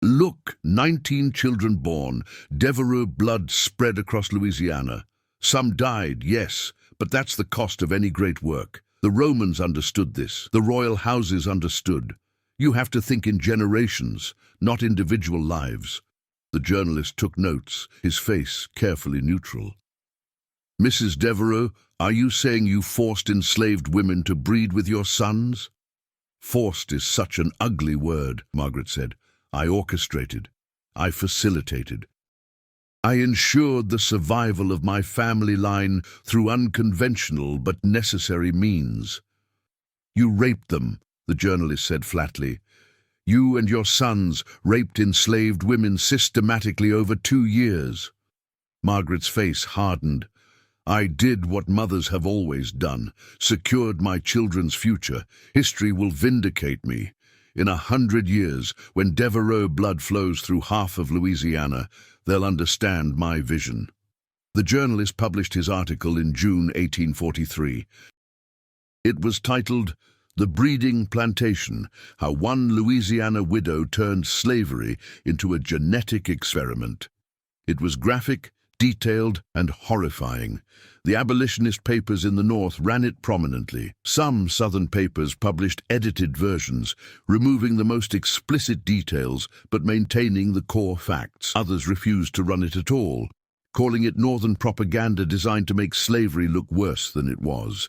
[SPEAKER 1] "Look, 19 children born, Devereux blood spread across Louisiana. Some died, yes, but that's the cost of any great work. The Romans understood this. The royal houses understood. You have to think in generations, not individual lives." The journalist took notes, his face carefully neutral. "Mrs. Devereux, are you saying you forced enslaved women to breed with your sons?" "Forced is such an ugly word," Margaret said. "I orchestrated. I facilitated. I ensured the survival of my family line through unconventional but necessary means." "You raped them," the journalist said flatly. "You and your sons raped enslaved women systematically over 2 years. Margaret's face hardened. "I did what mothers have always done, secured my children's future. History will vindicate me. In 100 years, when Devereux blood flows through half of Louisiana, they'll understand my vision." The journalist published his article in June 1843. It was titled, "The Breeding Plantation, How One Louisiana Widow Turned Slavery into a Genetic Experiment." It was graphic, detailed, and horrifying. The abolitionist papers in the North ran it prominently. Some Southern papers published edited versions, removing the most explicit details but maintaining the core facts. Others refused to run it at all, calling it Northern propaganda designed to make slavery look worse than it was.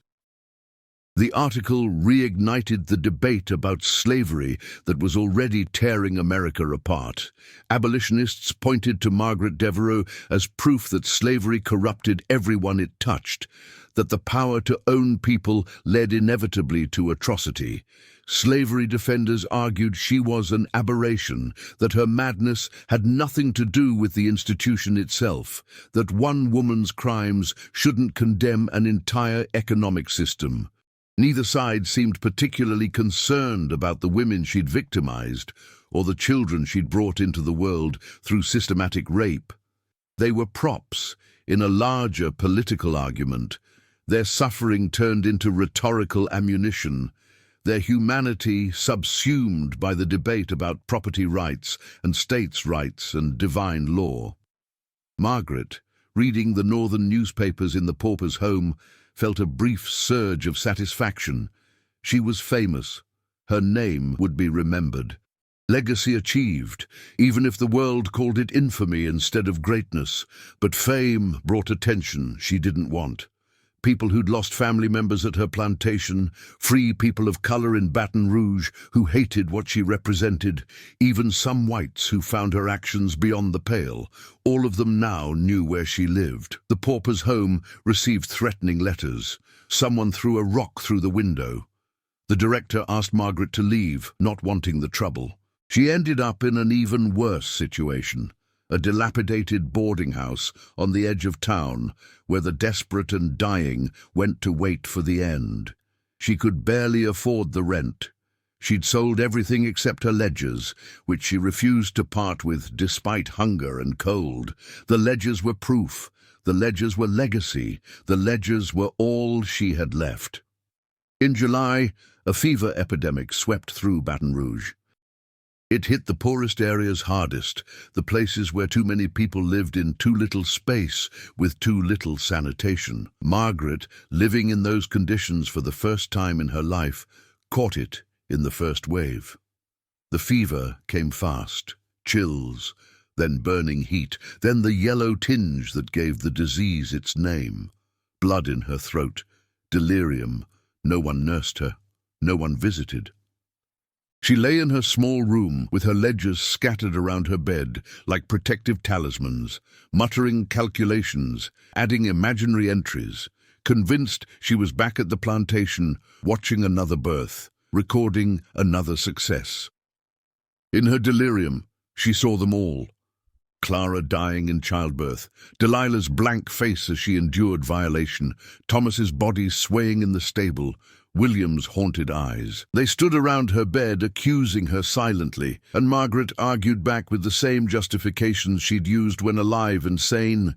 [SPEAKER 1] The article reignited the debate about slavery that was already tearing America apart. Abolitionists pointed to Margaret Devereux as proof that slavery corrupted everyone it touched, that the power to own people led inevitably to atrocity. Slavery defenders argued she was an aberration, that her madness had nothing to do with the institution itself, that one woman's crimes shouldn't condemn an entire economic system. Neither side seemed particularly concerned about the women she'd victimized or the children she'd brought into the world through systematic rape. They were props in a larger political argument, their suffering turned into rhetorical ammunition, their humanity subsumed by the debate about property rights and states' rights and divine law. Margaret, reading the northern newspapers in the pauper's home, felt a brief surge of satisfaction. She was famous. Her name would be remembered. Legacy achieved, even if the world called it infamy instead of greatness. But fame brought attention she didn't want. people who'd lost family members at her plantation, free people of color in Baton Rouge who hated what she represented, even some whites who found her actions beyond the pale. All of them now knew where she lived. The pauper's home received threatening letters. Someone threw a rock through the window. The director asked Margaret to leave, not wanting the trouble. She ended up in an even worse situation. A dilapidated boarding house on the edge of town, where the desperate and dying went to wait for the end. She could barely afford the rent. She'd sold everything except her ledgers, which she refused to part with despite hunger and cold. The ledgers were proof. The ledgers were legacy. The ledgers were all she had left. In July, a fever epidemic swept through Baton Rouge. It hit the poorest areas hardest, the places where too many people lived in too little space with too little sanitation. Margaret, living in those conditions for the first time in her life, caught it in the first wave. The fever came fast, chills, then burning heat, then the yellow tinge that gave the disease its name. Blood in her throat, delirium. No one nursed her, no one visited. She lay in her small room with her ledgers scattered around her bed like protective talismans, muttering calculations, adding imaginary entries, convinced she was back at the plantation, watching another birth, recording another success. In her delirium, she saw them all. Clara dying in childbirth, Delilah's blank face as she endured violation, Thomas's body swaying in the stable, William's haunted eyes. They stood around her bed, accusing her silently, and Margaret argued back with the same justifications she'd used when alive and sane.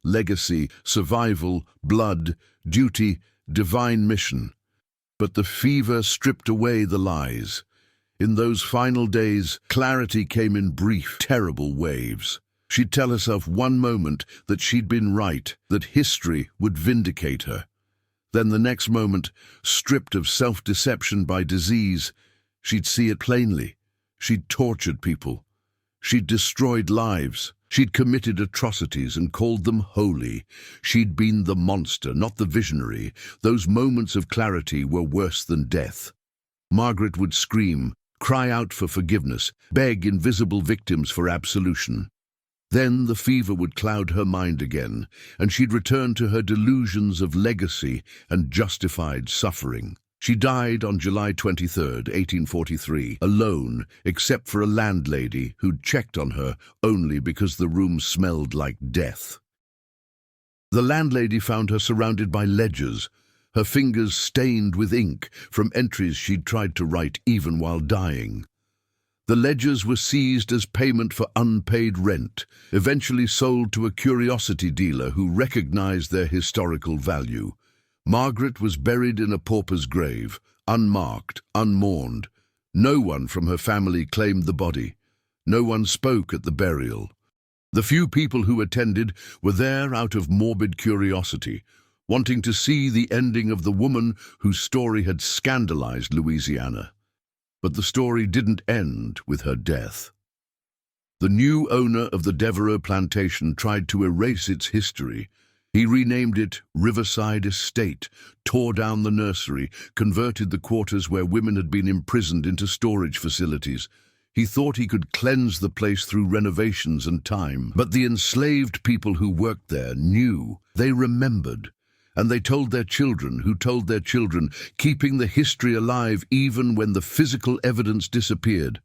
[SPEAKER 1] Legacy, survival, blood, duty, divine mission. But the fever stripped away the lies. In those final days, clarity came in brief, terrible waves. She'd tell herself one moment that she'd been right, that history would vindicate her. Then the next moment, stripped of self-deception by disease, she'd see it plainly. She'd tortured people. She'd destroyed lives. She'd committed atrocities and called them holy. She'd been the monster, not the visionary. Those moments of clarity were worse than death. Margaret would scream, cry out for forgiveness, beg invisible victims for absolution. Then the fever would cloud her mind again, and she'd return to her delusions of legacy and justified suffering. She died on July 23, 1843, alone, except for a landlady who'd checked on her only because the room smelled like death. The landlady found her surrounded by ledgers, her fingers stained with ink from entries she'd tried to write even while dying. The ledgers were seized as payment for unpaid rent, eventually sold to a curiosity dealer who recognized their historical value. Margaret was buried in a pauper's grave, unmarked, unmourned. No one from her family claimed the body. No one spoke at the burial. The few people who attended were there out of morbid curiosity, wanting to see the ending of the woman whose story had scandalized Louisiana. But the story didn't end with her death. The new owner of the Devereux plantation tried to erase its history. He renamed it Riverside Estate, tore down the nursery, converted the quarters where women had been imprisoned into storage facilities. He thought he could cleanse the place through renovations and time. But the enslaved people who worked there knew. They remembered. And they told their children, who told their children, keeping the history alive even when the physical evidence disappeared.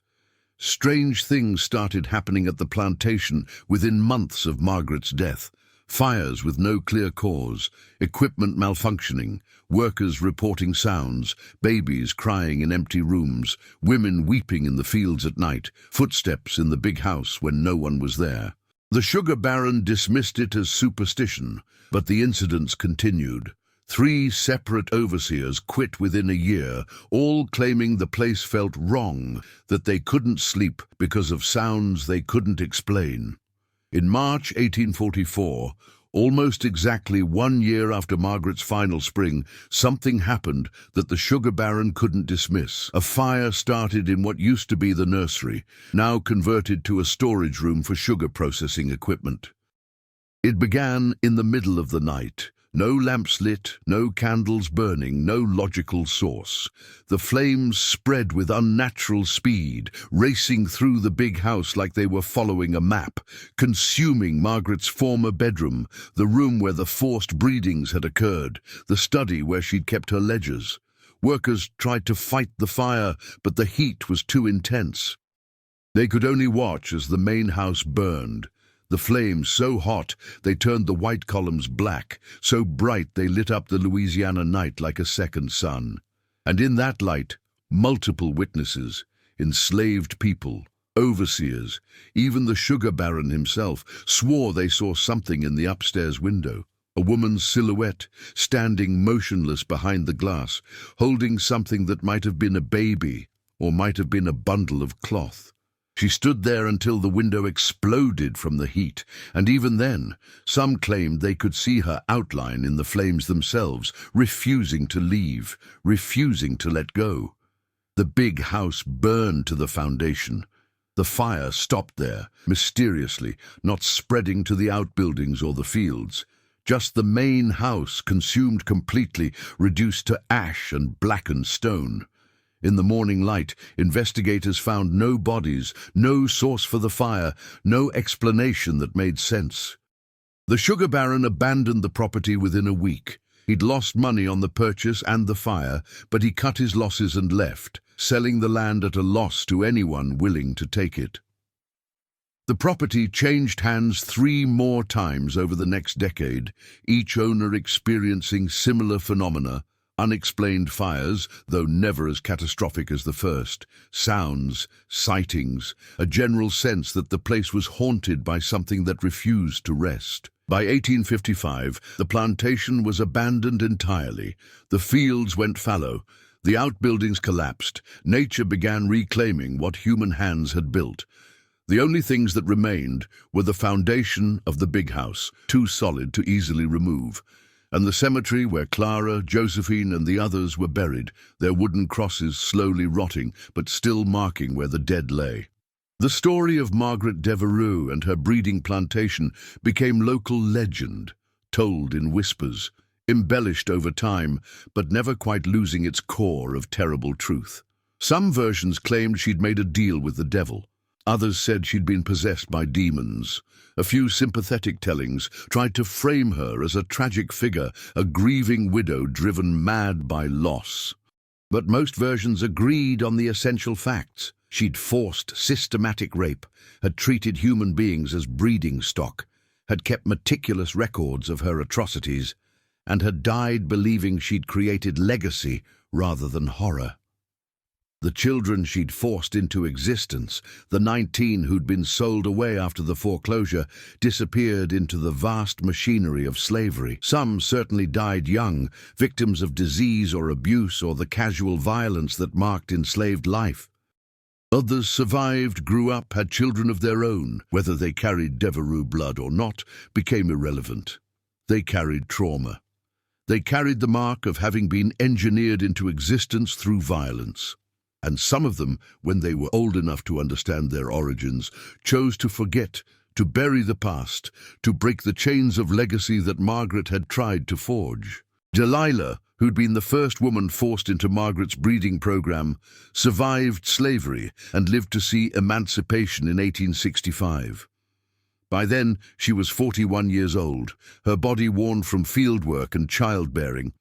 [SPEAKER 1] Strange things started happening at the plantation within months of Margaret's death. Fires with no clear cause, equipment malfunctioning, workers reporting sounds, babies crying in empty rooms, women weeping in the fields at night, footsteps in the big house when no one was there. The sugar baron dismissed it as superstition, but the incidents continued. 3 separate overseers quit within a year, all claiming the place felt wrong, that they couldn't sleep because of sounds they couldn't explain. In March 1844, almost exactly 1 year after Margaret's final spring, something happened that the sugar baron couldn't dismiss. A fire started in what used to be the nursery, now converted to a storage room for sugar processing equipment. It began in the middle of the night, No lamps lit, no candles burning, no logical source. The flames spread with unnatural speed, racing through the big house like they were following a map, consuming Margaret's former bedroom, the room where the forced breedings had occurred, the study where she'd kept her ledgers. Workers tried to fight the fire, but the heat was too intense. They could only watch as the main house burned. The flames so hot they turned the white columns black, so bright they lit up the Louisiana night like a second sun. And in that light, multiple witnesses, enslaved people, overseers, even the sugar baron himself, swore they saw something in the upstairs window. A woman's silhouette, standing motionless behind the glass, holding something that might have been a baby or might have been a bundle of cloth. She stood there until the window exploded from the heat, and even then, some claimed they could see her outline in the flames themselves, refusing to leave, refusing to let go. The big house burned to the foundation. The fire stopped there, mysteriously, not spreading to the outbuildings or the fields. Just the main house consumed completely, reduced to ash and blackened stone. In the morning light, investigators found no bodies, no source for the fire, no explanation that made sense. The sugar baron abandoned the property within a week. He'd lost money on the purchase and the fire, but he cut his losses and left, selling the land at a loss to anyone willing to take it. The property changed hands 3 more times over the next decade, each owner experiencing similar phenomena: unexplained fires, though never as catastrophic as the first, sounds, sightings, a general sense that the place was haunted by something that refused to rest. By 1855, the plantation was abandoned entirely. The fields went fallow. The outbuildings collapsed. Nature began reclaiming what human hands had built. The only things that remained were the foundation of the big house, too solid to easily remove, and the cemetery where Clara, Josephine, and the others were buried, their wooden crosses slowly rotting, but still marking where the dead lay. The story of Margaret Devereux and her breeding plantation became local legend, told in whispers, embellished over time, but never quite losing its core of terrible truth. Some versions claimed she'd made a deal with the devil. Others said she'd been possessed by demons. A few sympathetic tellings tried to frame her as a tragic figure, a grieving widow driven mad by loss. But most versions agreed on the essential facts. She'd forced systematic rape, had treated human beings as breeding stock, had kept meticulous records of her atrocities, and had died believing she'd created legacy rather than horror. The children she'd forced into existence, the 19 who'd been sold away after the foreclosure, disappeared into the vast machinery of slavery. Some certainly died young, victims of disease or abuse or the casual violence that marked enslaved life. Others survived, grew up, had children of their own. Whether they carried Devereux blood or not became irrelevant. They carried trauma. They carried the mark of having been engineered into existence through violence. And some of them, when they were old enough to understand their origins, chose to forget, to bury the past, to break the chains of legacy that Margaret had tried to forge. Delilah, who'd been the first woman forced into Margaret's breeding program, survived slavery and lived to see emancipation in 1865. By then, she was 41 years old, her body worn from fieldwork and childbearing,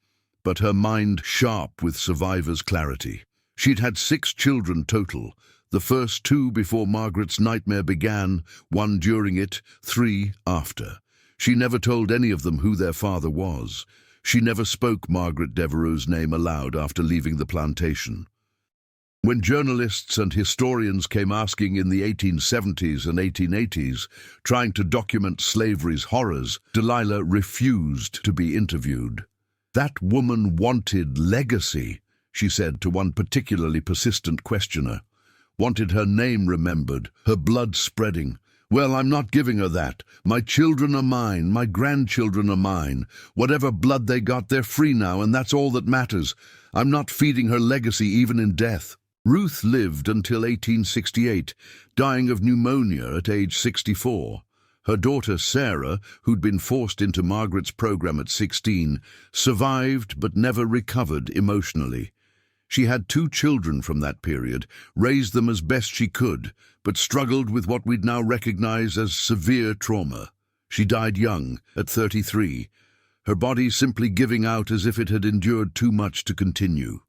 [SPEAKER 1] but her mind sharp with survivor's clarity. She'd had 6 children total, the first 2 before Margaret's nightmare began, 1 during it, 3 after. She never told any of them who their father was. She never spoke Margaret Devereux's name aloud after leaving the plantation. When journalists and historians came asking in the 1870s and 1880s, trying to document slavery's horrors, Delilah refused to be interviewed. "That woman wanted legacy," she said to one particularly persistent questioner. "Wanted her name remembered, her blood spreading. Well, I'm not giving her that. My children are mine, my grandchildren are mine. Whatever blood they got, they're free now, and that's all that matters. I'm not feeding her legacy even in death." Ruth lived until 1868, dying of pneumonia at age 64. Her daughter Sarah, who'd been forced into Margaret's program at 16, survived but never recovered emotionally. She had 2 children from that period, raised them as best she could, but struggled with what we'd now recognize as severe trauma. She died young, at 33, her body simply giving out as if it had endured too much to continue.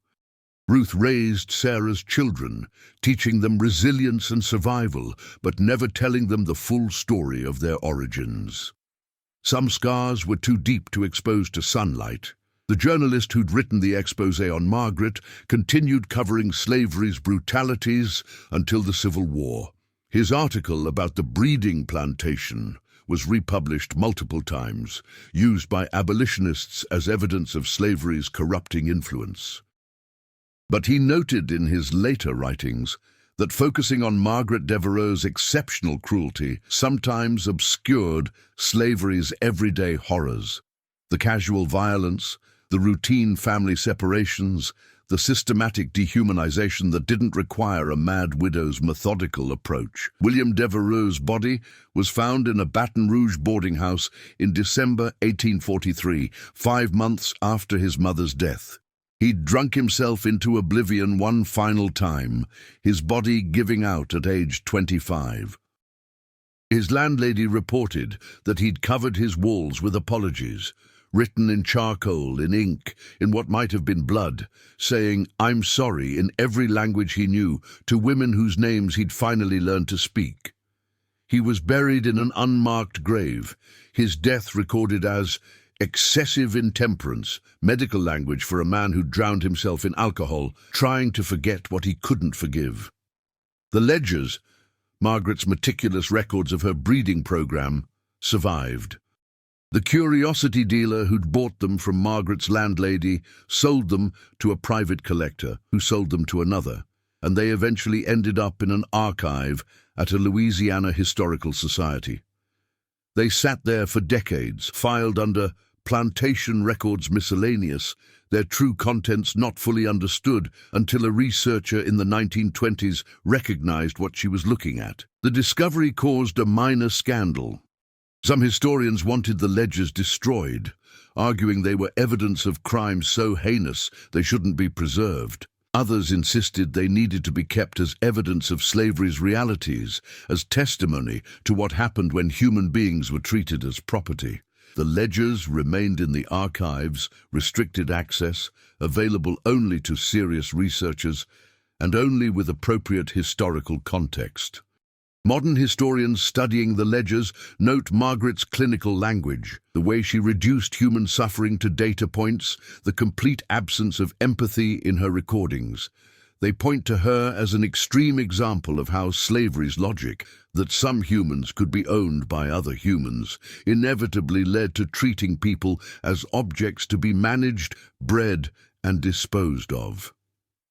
[SPEAKER 1] Ruth raised Sarah's children, teaching them resilience and survival, but never telling them the full story of their origins. Some scars were too deep to expose to sunlight. The journalist who'd written the exposé on Margaret continued covering slavery's brutalities until the Civil War. His article about the breeding plantation was republished multiple times, used by abolitionists as evidence of slavery's corrupting influence. But he noted in his later writings that focusing on Margaret Devereux's exceptional cruelty sometimes obscured slavery's everyday horrors. The casual violence, the routine family separations, the systematic dehumanization that didn't require a mad widow's methodical approach. William Devereux's body was found in a Baton Rouge boarding house in December 1843, 5 months after his mother's death. He'd drunk himself into oblivion one final time, his body giving out at age 25. His landlady reported that he'd covered his walls with apologies, written in charcoal, in ink, in what might have been blood, saying, "I'm sorry," in every language he knew, to women whose names he'd finally learned to speak. He was buried in an unmarked grave, his death recorded as excessive intemperance, medical language for a man who drowned himself in alcohol, trying to forget what he couldn't forgive. The ledgers, Margaret's meticulous records of her breeding program, survived. The curiosity dealer who'd bought them from Margaret's landlady sold them to a private collector, who sold them to another, and they eventually ended up in an archive at a Louisiana historical society. They sat there for decades, filed under Plantation Records Miscellaneous, their true contents not fully understood until a researcher in the 1920s recognized what she was looking at. The discovery caused a minor scandal. Some historians wanted the ledgers destroyed, arguing they were evidence of crimes so heinous they shouldn't be preserved. Others insisted they needed to be kept as evidence of slavery's realities, as testimony to what happened when human beings were treated as property. The ledgers remained in the archives, restricted access, available only to serious researchers, and only with appropriate historical context. Modern historians studying the ledgers note Margaret's clinical language, the way she reduced human suffering to data points, the complete absence of empathy in her recordings. They point to her as an extreme example of how slavery's logic, that some humans could be owned by other humans, inevitably led to treating people as objects to be managed, bred, and disposed of.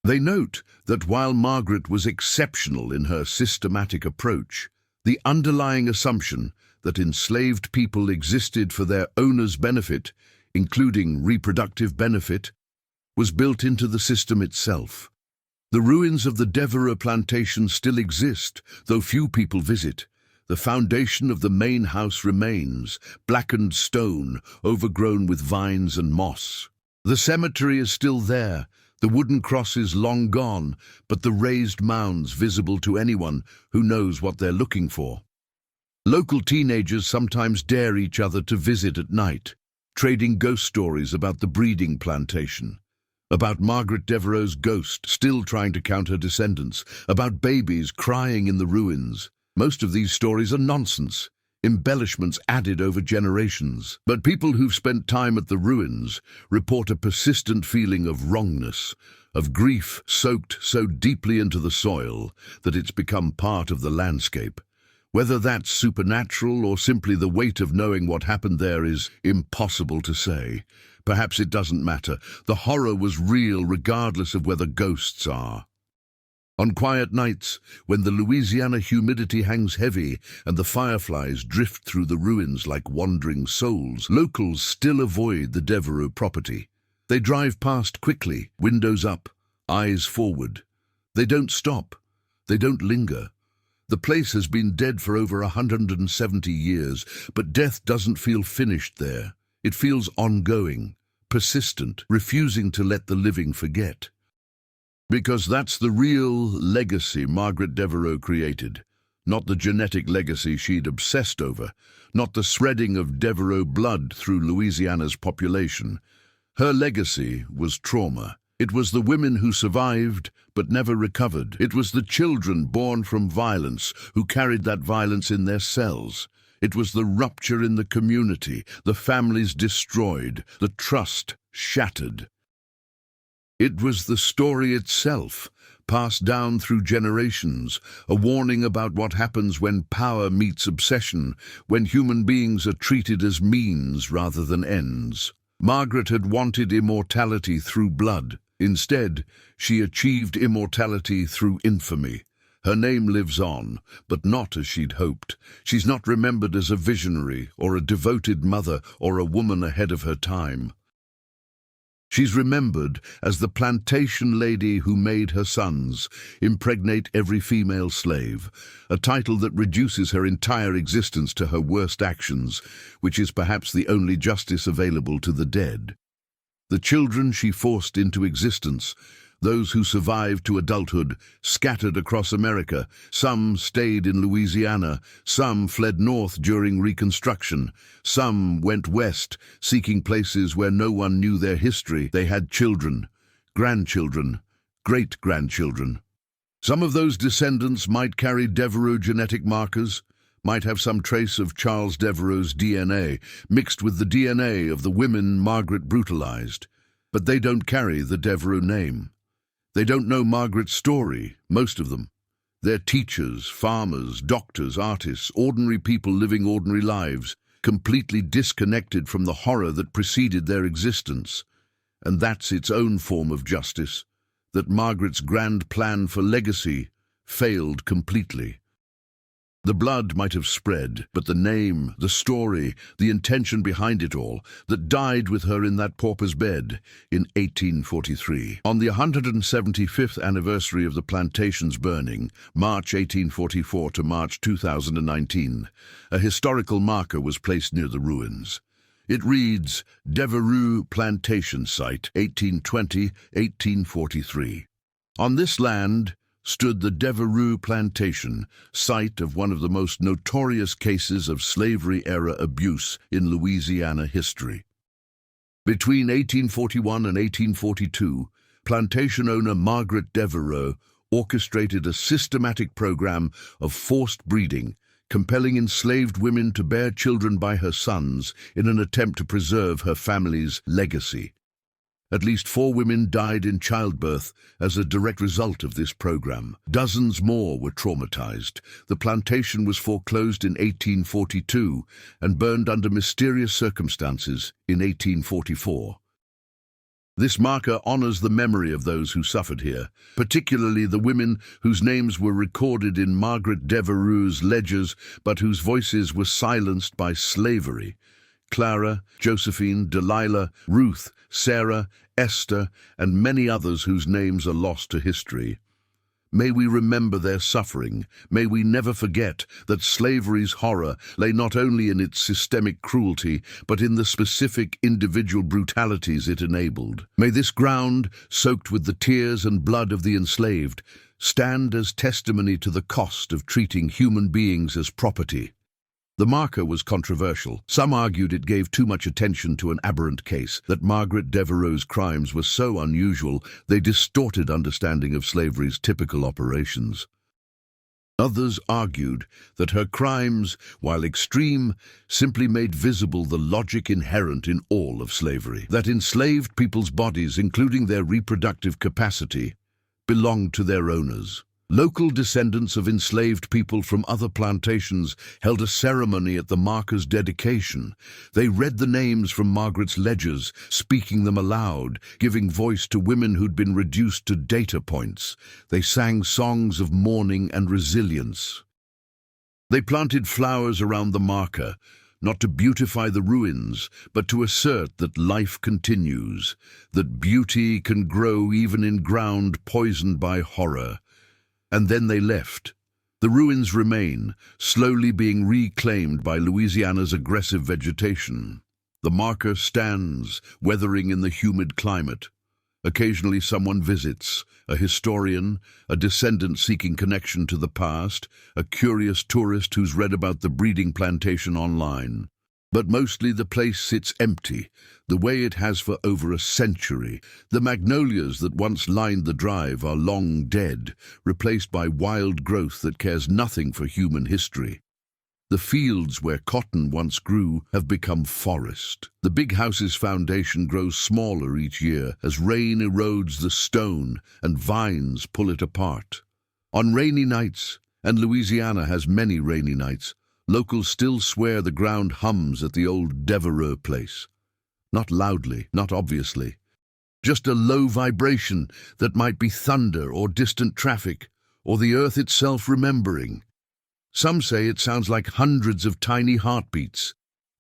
[SPEAKER 1] They note that while Margaret was exceptional in her systematic approach, the underlying assumption that enslaved people existed for their owners' benefit, including reproductive benefit, was built into the system itself. The ruins of the Devereux plantation still exist, though few people visit. The foundation of the main house remains, blackened stone, overgrown with vines and moss. The cemetery is still there, the wooden crosses long gone, but the raised mounds visible to anyone who knows what they're looking for. Local teenagers sometimes dare each other to visit at night, trading ghost stories about the breeding plantation, about Margaret Devereux's ghost still trying to count her descendants, about babies crying in the ruins. Most of these stories are nonsense, embellishments added over generations. But people who've spent time at the ruins report a persistent feeling of wrongness, of grief soaked so deeply into the soil that it's become part of the landscape. Whether that's supernatural or simply the weight of knowing what happened there is impossible to say. Perhaps it doesn't matter. The horror was real regardless of whether ghosts are. On quiet nights, when the Louisiana humidity hangs heavy and the fireflies drift through the ruins like wandering souls, locals still avoid the Devereux property. They drive past quickly, windows up, eyes forward. They don't stop. They don't linger. The place has been dead for over 170 years, but death doesn't feel finished there. It feels ongoing, persistent, refusing to let the living forget. Because that's the real legacy Margaret Devereux created. Not the genetic legacy she'd obsessed over, not the spreading of Devereux blood through Louisiana's population. Her legacy was trauma. It was the women who survived but never recovered. It was the children born from violence who carried that violence in their cells. It was the rupture in the community, the families destroyed, the trust shattered. It was the story itself, passed down through generations, a warning about what happens when power meets obsession, when human beings are treated as means rather than ends. Margaret had wanted immortality through blood. Instead, she achieved immortality through infamy. Her name lives on, but not as she'd hoped. She's not remembered as a visionary or a devoted mother or a woman ahead of her time. She's remembered as the plantation lady who made her sons impregnate every female slave, a title that reduces her entire existence to her worst actions, which is perhaps the only justice available to the dead. The children she forced into existence, those who survived to adulthood, scattered across America. Some stayed in Louisiana, some fled north during Reconstruction, some went west, seeking places where no one knew their history. They had children, grandchildren, great-grandchildren. Some of those descendants might carry Devereux genetic markers, might have some trace of Charles Devereux's DNA, mixed with the DNA of the women Margaret brutalized. But they don't carry the Devereux name. They don't know Margaret's story, most of them. They're teachers, farmers, doctors, artists, ordinary people living ordinary lives, completely disconnected from the horror that preceded their existence. And that's its own form of justice, that Margaret's grand plan for legacy failed completely. The blood might have spread, but the name, the story, the intention behind it all, that died with her in that pauper's bed in 1843. On the 175th anniversary of the Plantation's burning, March 1844 to March 2019, a historical marker was placed near the ruins. It reads, Devereux Plantation Site, 1820-1843. On this land stood the Devereux Plantation, site of one of the most notorious cases of slavery-era abuse in Louisiana history. Between 1841 and 1842, plantation owner Margaret Devereux orchestrated a systematic program of forced breeding, compelling enslaved women to bear children by her sons in an attempt to preserve her family's legacy. At least 4 women died in childbirth as a direct result of this program. Dozens more were traumatized. The plantation was foreclosed in 1842 and burned under mysterious circumstances in 1844. This marker honors the memory of those who suffered here, particularly the women whose names were recorded in Margaret Devereux's ledgers but whose voices were silenced by slavery. Clara, Josephine, Delilah, Ruth, Sarah, Esther, and many others whose names are lost to history. May we remember their suffering. May we never forget that slavery's horror lay not only in its systemic cruelty, but in the specific individual brutalities it enabled. May this ground, soaked with the tears and blood of the enslaved, stand as testimony to the cost of treating human beings as property. The marker was controversial. Some argued it gave too much attention to an aberrant case, that Margaret Devereux's crimes were so unusual they distorted understanding of slavery's typical operations. Others argued that her crimes, while extreme, simply made visible the logic inherent in all of slavery, that enslaved people's bodies, including their reproductive capacity, belonged to their owners. Local descendants of enslaved people from other plantations held a ceremony at the marker's dedication. They read the names from Margaret's ledgers, speaking them aloud, giving voice to women who'd been reduced to data points. They sang songs of mourning and resilience. They planted flowers around the marker, not to beautify the ruins, but to assert that life continues, that beauty can grow even in ground poisoned by horror. And then they left, The ruins remain, slowly being reclaimed by Louisiana's aggressive vegetation. The marker stands, weathering in the humid climate. Occasionally someone visits, a historian, a descendant seeking connection to the past, a curious tourist who's read about the breeding plantation online. But mostly the place sits empty, the way it has for over a century. The magnolias that once lined the drive are long dead, replaced by wild growth that cares nothing for human history. The fields where cotton once grew have become forest. The big house's foundation grows smaller each year as rain erodes the stone and vines pull it apart. On rainy nights, and Louisiana has many rainy nights, locals still swear the ground hums at the old Devereux place. Not loudly, not obviously. Just a low vibration that might be thunder or distant traffic, or the earth itself remembering. Some say it sounds like hundreds of tiny heartbeats,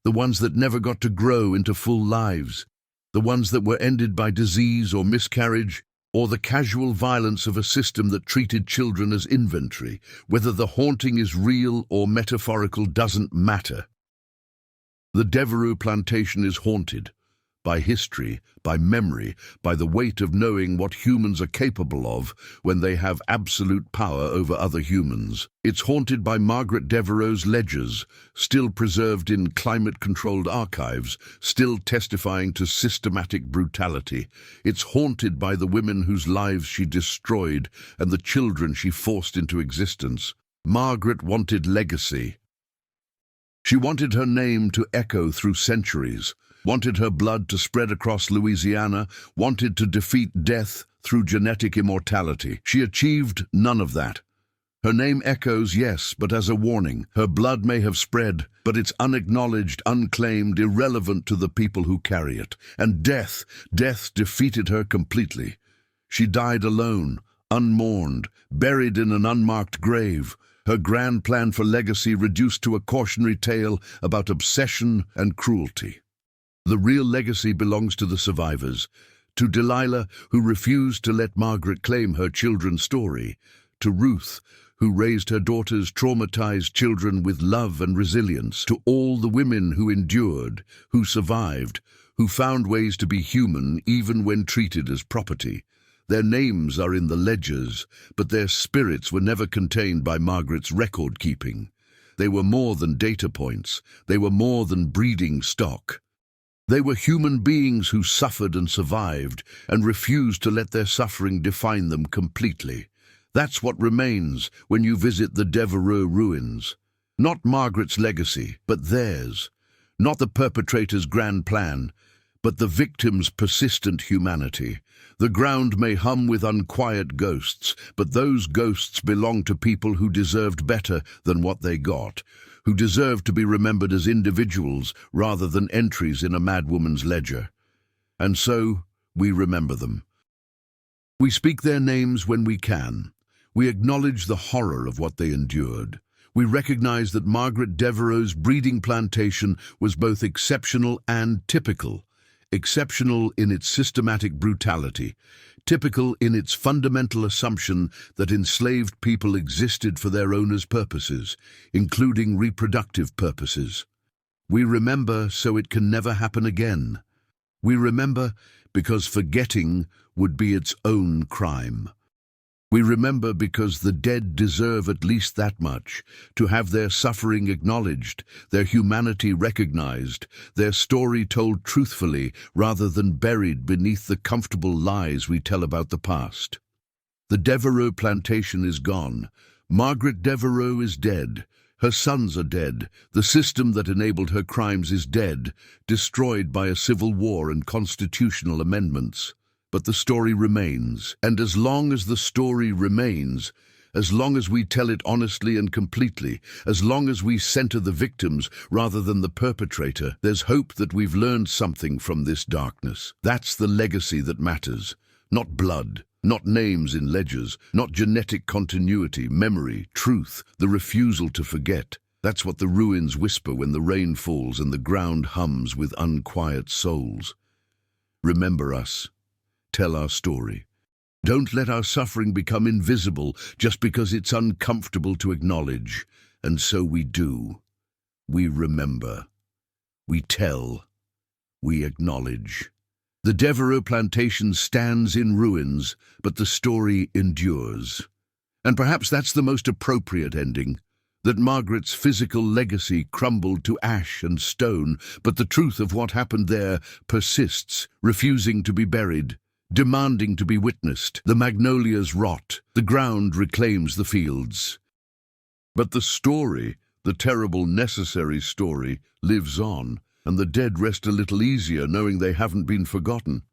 [SPEAKER 1] the ones that never got to grow into full lives, the ones that were ended by disease or miscarriage, or the casual violence of a system that treated children as inventory. Whether the haunting is real or metaphorical doesn't matter. The Devereux plantation is haunted. By history, by memory, by the weight of knowing what humans are capable of when they have absolute power over other humans. It's haunted by Margaret Devereux's ledgers, still preserved in climate-controlled archives, still testifying to systematic brutality. It's haunted by the women whose lives she destroyed and the children she forced into existence. Margaret wanted legacy. She wanted her name to echo through centuries, wanted her blood to spread across Louisiana, wanted to defeat death through genetic immortality. She achieved none of that. Her name echoes, yes, but as a warning. Her blood may have spread, but it's unacknowledged, unclaimed, irrelevant to the people who carry it. And death defeated her completely. She died alone, unmourned, buried in an unmarked grave. Her grand plan for legacy reduced to a cautionary tale about obsession and cruelty. The real legacy belongs to the survivors, to Delilah, who refused to let Margaret claim her children's story, to Ruth, who raised her daughter's traumatized children with love and resilience, to all the women who endured, who survived, who found ways to be human even when treated as property. Their names are in the ledgers, but their spirits were never contained by Margaret's record-keeping. They were more than data points. They were more than breeding stock. They were human beings who suffered and survived and refused to let their suffering define them completely. That's what remains when you visit the Devereux ruins. Not Margaret's legacy, but theirs. Not the perpetrator's grand plan, but the victim's persistent humanity. The ground may hum with unquiet ghosts, but those ghosts belong to people who deserved better than what they got, who deserved to be remembered as individuals rather than entries in a madwoman's ledger. And so, we remember them. We speak their names when we can. We acknowledge the horror of what they endured. We recognize that Margaret Devereux's breeding plantation was both exceptional and typical. Exceptional in its systematic brutality, typical in its fundamental assumption that enslaved people existed for their owners' purposes, including reproductive purposes. We remember so it can never happen again. We remember because forgetting would be its own crime. We remember because the dead deserve at least that much, to have their suffering acknowledged, their humanity recognized, their story told truthfully rather than buried beneath the comfortable lies we tell about the past. The Devereux plantation is gone. Margaret Devereux is dead. Her sons are dead. The system that enabled her crimes is dead, destroyed by a civil war and constitutional amendments. But the story remains, and as long as the story remains, as long as we tell it honestly and completely, as long as we center the victims rather than the perpetrator, there's hope that we've learned something from this darkness. That's the legacy that matters. Not blood, not names in ledgers, not genetic continuity, memory, truth, the refusal to forget. That's what the ruins whisper when the rain falls and the ground hums with unquiet souls. Remember us. Tell our story. Don't let our suffering become invisible just because it's uncomfortable to acknowledge. And so we do. We remember. We tell. We acknowledge. The Devereux plantation stands in ruins, but the story endures. And perhaps that's the most appropriate ending, that Margaret's physical legacy crumbled to ash and stone, but the truth of what happened there persists, refusing to be buried, demanding to be witnessed. The magnolias rot, the ground reclaims the fields. But the story, the terrible, necessary story, lives on, and the dead rest a little easier knowing they haven't been forgotten.